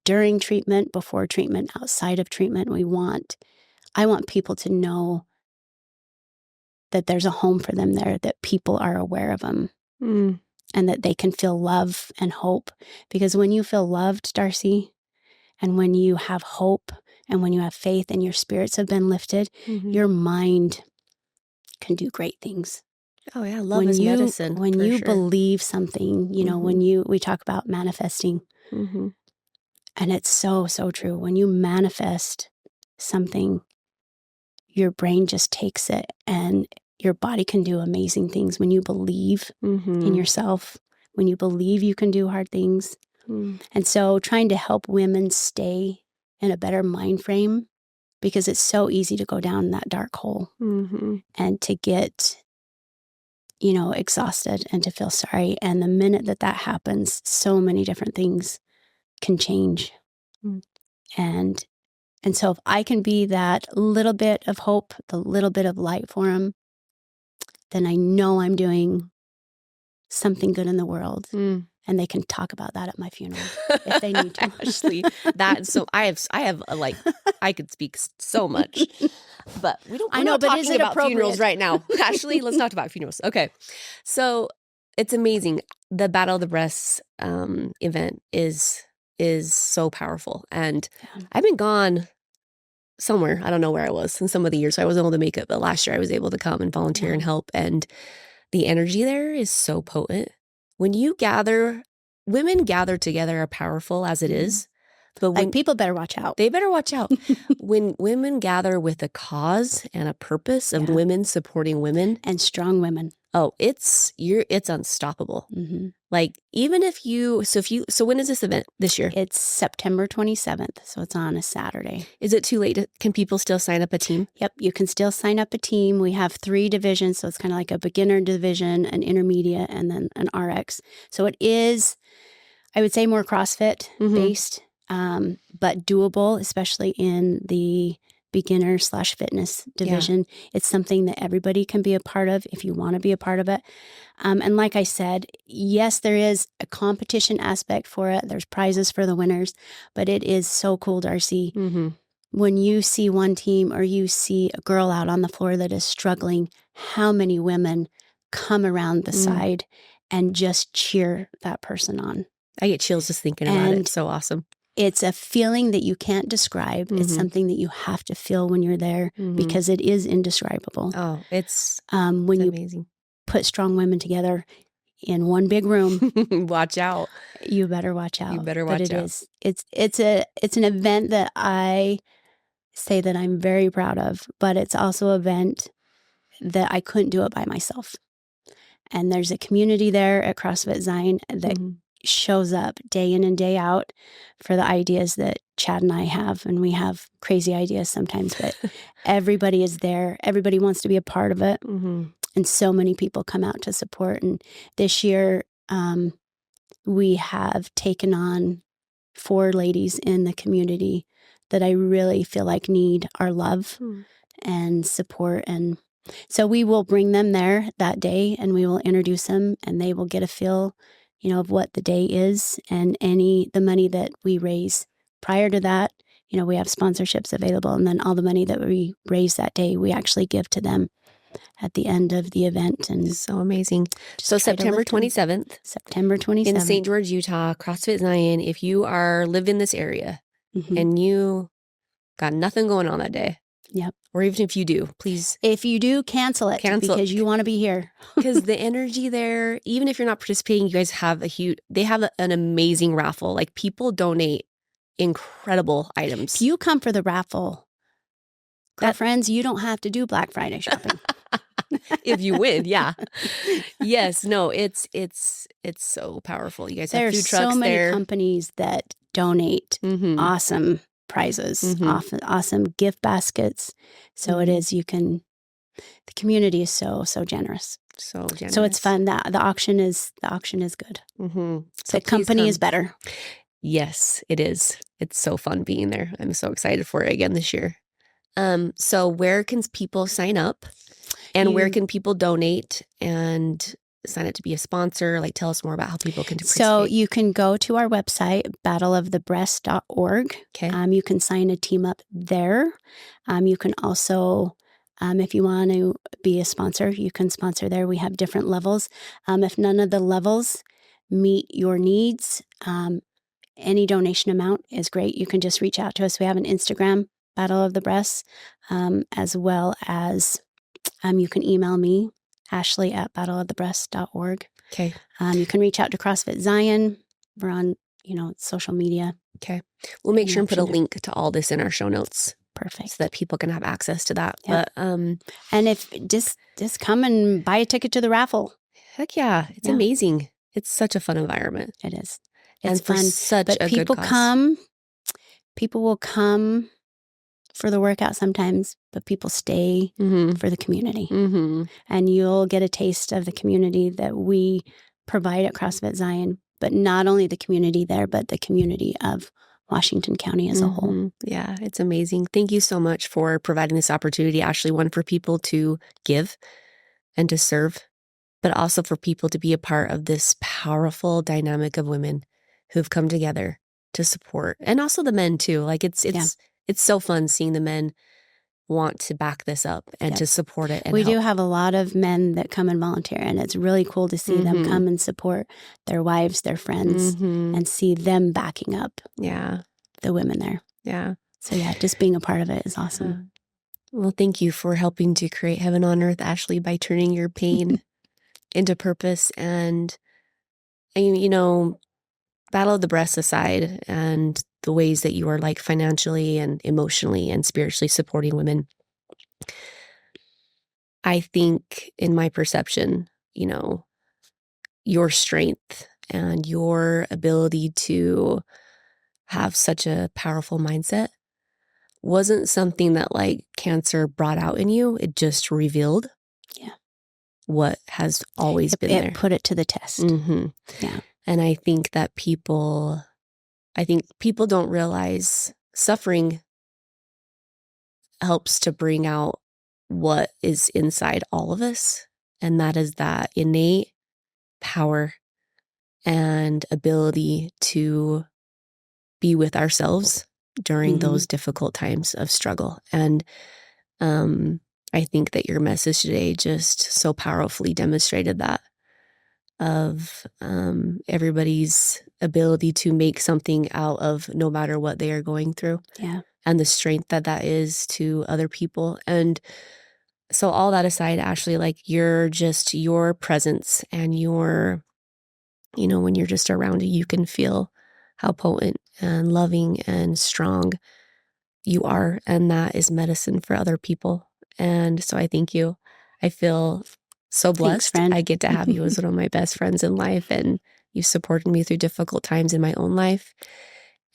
during treatment, before treatment, outside of treatment. I want people to know that there's a home for them there, that people are aware of them, and that they can feel love and hope. Because when you feel loved, Darcy, and when you have hope, and when you have faith and your spirits have been lifted, your mind can do great things. Oh yeah, love is medicine. When you believe something, when we talk about manifesting, and it's so, so true. When you manifest something, your brain just takes it, and your body can do amazing things when you believe in yourself, when you believe you can do hard things. And so trying to help women stay in a better mind frame, because it's so easy to go down that dark hole and to get, exhausted and to feel sorry. And the minute that happens, so many different things can change. And so if I can be that little bit of hope, the little bit of light for them, then I know I'm doing something good in the world. And And they can talk about that at my funeral if they need to. Actually, I have I could speak so much, but we're not talking about funerals right now. Ashley, let's talk about funerals. Okay. So it's amazing. The Battle of the Breasts event is so powerful. And I've been gone somewhere. I don't know where I was in some of the years. So I wasn't able to make it, but last year I was able to come and volunteer and help. And the energy there is so potent. When women gather together are powerful as it is. But when people better watch out. They better watch out. When women gather with a cause and a purpose of women supporting women. And strong women. Oh, it's unstoppable. Mm-hmm. Like, even so when is this event this year? It's September 27th. So it's on a Saturday. Is it too late? Can people still sign up a team? Yep. You can still sign up a team. We have 3 divisions. So it's kind of like a beginner division, an intermediate, and then an RX. So it is, I would say, more CrossFit based, but doable, especially in the beginner/fitness division. It's something that everybody can be a part of if you want to be a part of it. And like I said, yes, there is a competition aspect for it. There's prizes for the winners, but it is so cool, Darcy. When you see one team or you see a girl out on the floor that is struggling, how many women come around the side and just cheer that person on. I get chills just thinking about it. It's so awesome. It's a feeling that you can't describe. It's something that you have to feel when you're there because it is indescribable. Oh, it's amazing. Put strong women together in one big room. Watch out. You better watch out. You better watch out. It's an event that I say that I'm very proud of, but it's also an event that I couldn't do it by myself. And there's a community there at CrossFit Zion that shows up day in and day out for the ideas that Chad and I have. And we have crazy ideas sometimes, but everybody is there. Everybody wants to be a part of it. And so many people come out to support. And this year, we have taken on 4 ladies in the community that I really feel like need our love and support. And so we will bring them there that day and we will introduce them and they will get a feel, of what the day is, and the money that we raise prior to that, we have sponsorships available, and then all the money that we raise that day, we actually give to them at the end of the event. And so amazing. So September 27th. September 27th. In St. George, Utah, CrossFit Zion, if you live in this area and you got nothing going on that day. Yep. Or even if you do, please. If you do, cancel it because you want to be here. Because the energy there, even if you're not participating, you guys have an amazing raffle. Like, people donate incredible items. If you come for the raffle, friends, you don't have to do Black Friday shopping. If you win, yeah. Yes, no, it's so powerful. You guys have food trucks there. There's so many companies that donate awesome prizes, awesome gift baskets. So it is, the community is so generous. So generous. So it's fun. The auction is good. So the company is better. Yes, it is. It's so fun being there. I'm so excited for it again this year. So where can people sign up and where can people donate and sign up to be a sponsor? Like, tell us more about how people can participate. So you can go to our website, battleofthebreast.org. Okay. You can sign a team up there. You can also, if you want to be a sponsor, you can sponsor there. We have different levels. If none of the levels meet your needs, any donation amount is great. You can just reach out to us. We have an Instagram, Battle of the Breasts, as well as you can email me, Ashley at battleofthebreast.org. Okay. You can reach out to CrossFit Zion. We're on, social media. Okay. We'll make sure and put a link to all this in our show notes. Perfect. So that people can have access to that. Yep. But, and if just come and buy a ticket to the raffle. Heck yeah. It's amazing. It's such a fun environment. It is. It's fun. Such but a good cause. People will come for the workout sometimes, but people stay for the community. And you'll get a taste of the community that we provide at CrossFit Zion, but not only the community there, but the community of Washington County as a whole. Yeah, it's amazing. Thank you so much for providing this opportunity, Ashley, one for people to give and to serve but also for people to be a part of this powerful dynamic of women who've come together to support, and also the men too. Like it's so fun seeing the men want to back this up and to support it. And we do have a lot of men that come and volunteer, and it's really cool to see them come and support their wives, their friends, and see them backing up the women there. Yeah. So just being a part of it is awesome. Well, thank you for helping to create heaven on earth, Ashley, by turning your pain into purpose. And, battle of the breasts aside, and the ways that you are like financially and emotionally and spiritually supporting women, I think in my perception, your strength and your ability to have such a powerful mindset wasn't something that like cancer brought out in you. It just revealed what has always been there. It put it to the test. Yeah. And I think that people don't realize suffering helps to bring out what is inside all of us. And that is that innate power and ability to be with ourselves during those difficult times of struggle. And I think that your message today just so powerfully demonstrated that, of everybody's ability to make something out of no matter what they are going through. Yeah. And the strength that is to other people. And so all that aside, Ashley, like your presence and your, when you're just around you can feel how potent and loving and strong you are. And that is medicine for other people. And so I thank you. I feel so blessed. Thanks, friend. I get to have you as one of my best friends in life, and you've supported me through difficult times in my own life.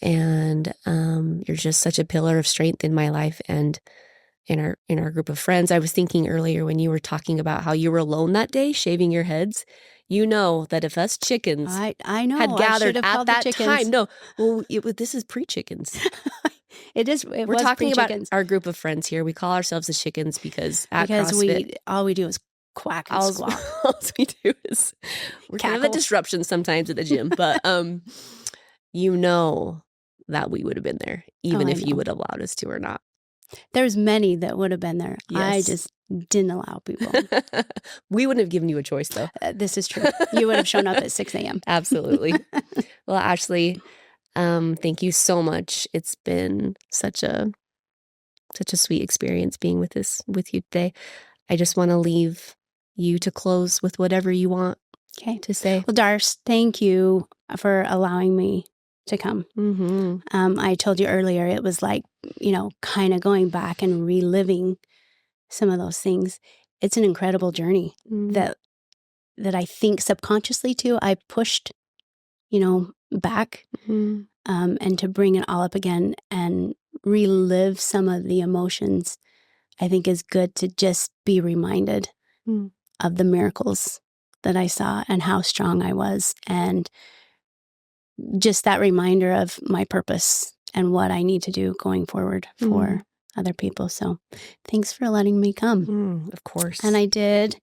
And you're just such a pillar of strength in my life and in our group of friends. I was thinking earlier when you were talking about how you were alone that day shaving your heads. That if us chickens I know, had gathered at that time. No, well, this is pre-chickens. It is. We're talking about our group of friends here. We call ourselves the chickens because CrossFit, all we do is quack and squawk. All we do is we're kind of a disruption sometimes at the gym, but that we would have been there even if you would have allowed us to or not. There's many that would have been there. Yes. I just didn't allow people. We wouldn't have given you a choice, though. This is true. You would have shown up at 6 a.m. Absolutely. Well, Ashley, thank you so much. It's been such a sweet experience being with you today. I just want to leave you to close with whatever you want to say. Well, Darce, thank you for allowing me to come. I told you earlier, it was like, kind of going back and reliving some of those things. It's an incredible journey that I think subconsciously too, I pushed, back and to bring it all up again and relive some of the emotions, I think is good to just be reminded of the miracles that I saw and how strong I was, and just that reminder of my purpose and what I need to do going forward for other people. So thanks for letting me come. Of course. And I did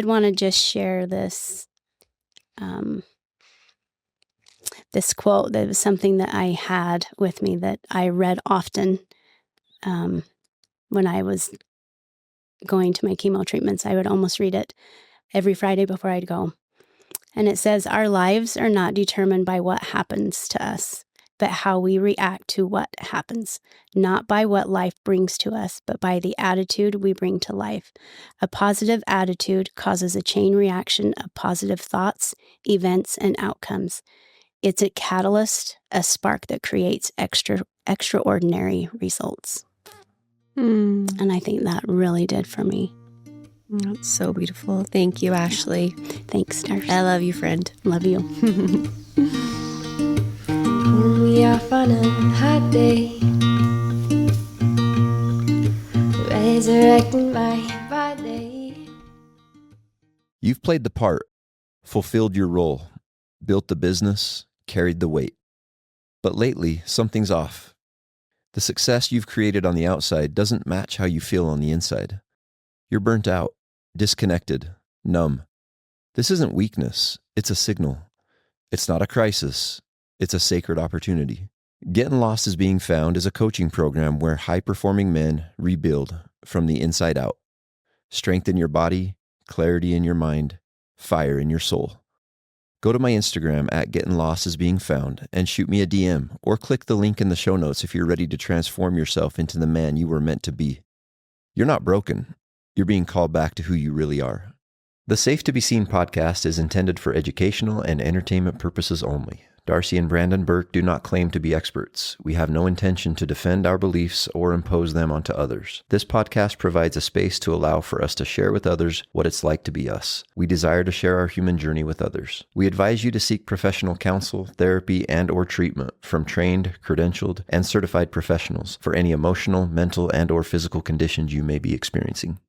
want to just share this, this quote that was something that I had with me that I read often when I was going to my chemo treatments. I would almost read it every Friday before I'd go. And it says, "Our lives are not determined by what happens to us, but how we react to what happens, not by what life brings to us, but by the attitude we bring to life. A positive attitude causes a chain reaction of positive thoughts, events, and outcomes. It's a catalyst, a spark that creates extraordinary results." And I think that really did for me. That's so beautiful. Thank you, Ashley. Thanks, Darce. I love you, friend. Love you. When we off on a hot day, resurrecting my body. You've played the part, fulfilled your role, built the business, carried the weight. But lately, something's off. The success you've created on the outside doesn't match how you feel on the inside. You're burnt out, disconnected, numb. This isn't weakness, it's a signal. It's not a crisis, it's a sacred opportunity. Getting Lost is Being Found is a coaching program where high-performing men rebuild from the inside out. Strength in your body, clarity in your mind, fire in your soul. Go to my Instagram at Getting Lost is Being Found and shoot me a DM or click the link in the show notes if you're ready to transform yourself into the man you were meant to be. You're not broken. You're being called back to who you really are. The Safe to Be Seen podcast is intended for educational and entertainment purposes only. Darcy and Brandon Burke do not claim to be experts. We have no intention to defend our beliefs or impose them onto others. This podcast provides a space to allow for us to share with others what it's like to be us. We desire to share our human journey with others. We advise you to seek professional counsel, therapy, and/or treatment from trained, credentialed, and certified professionals for any emotional, mental, and/or physical conditions you may be experiencing.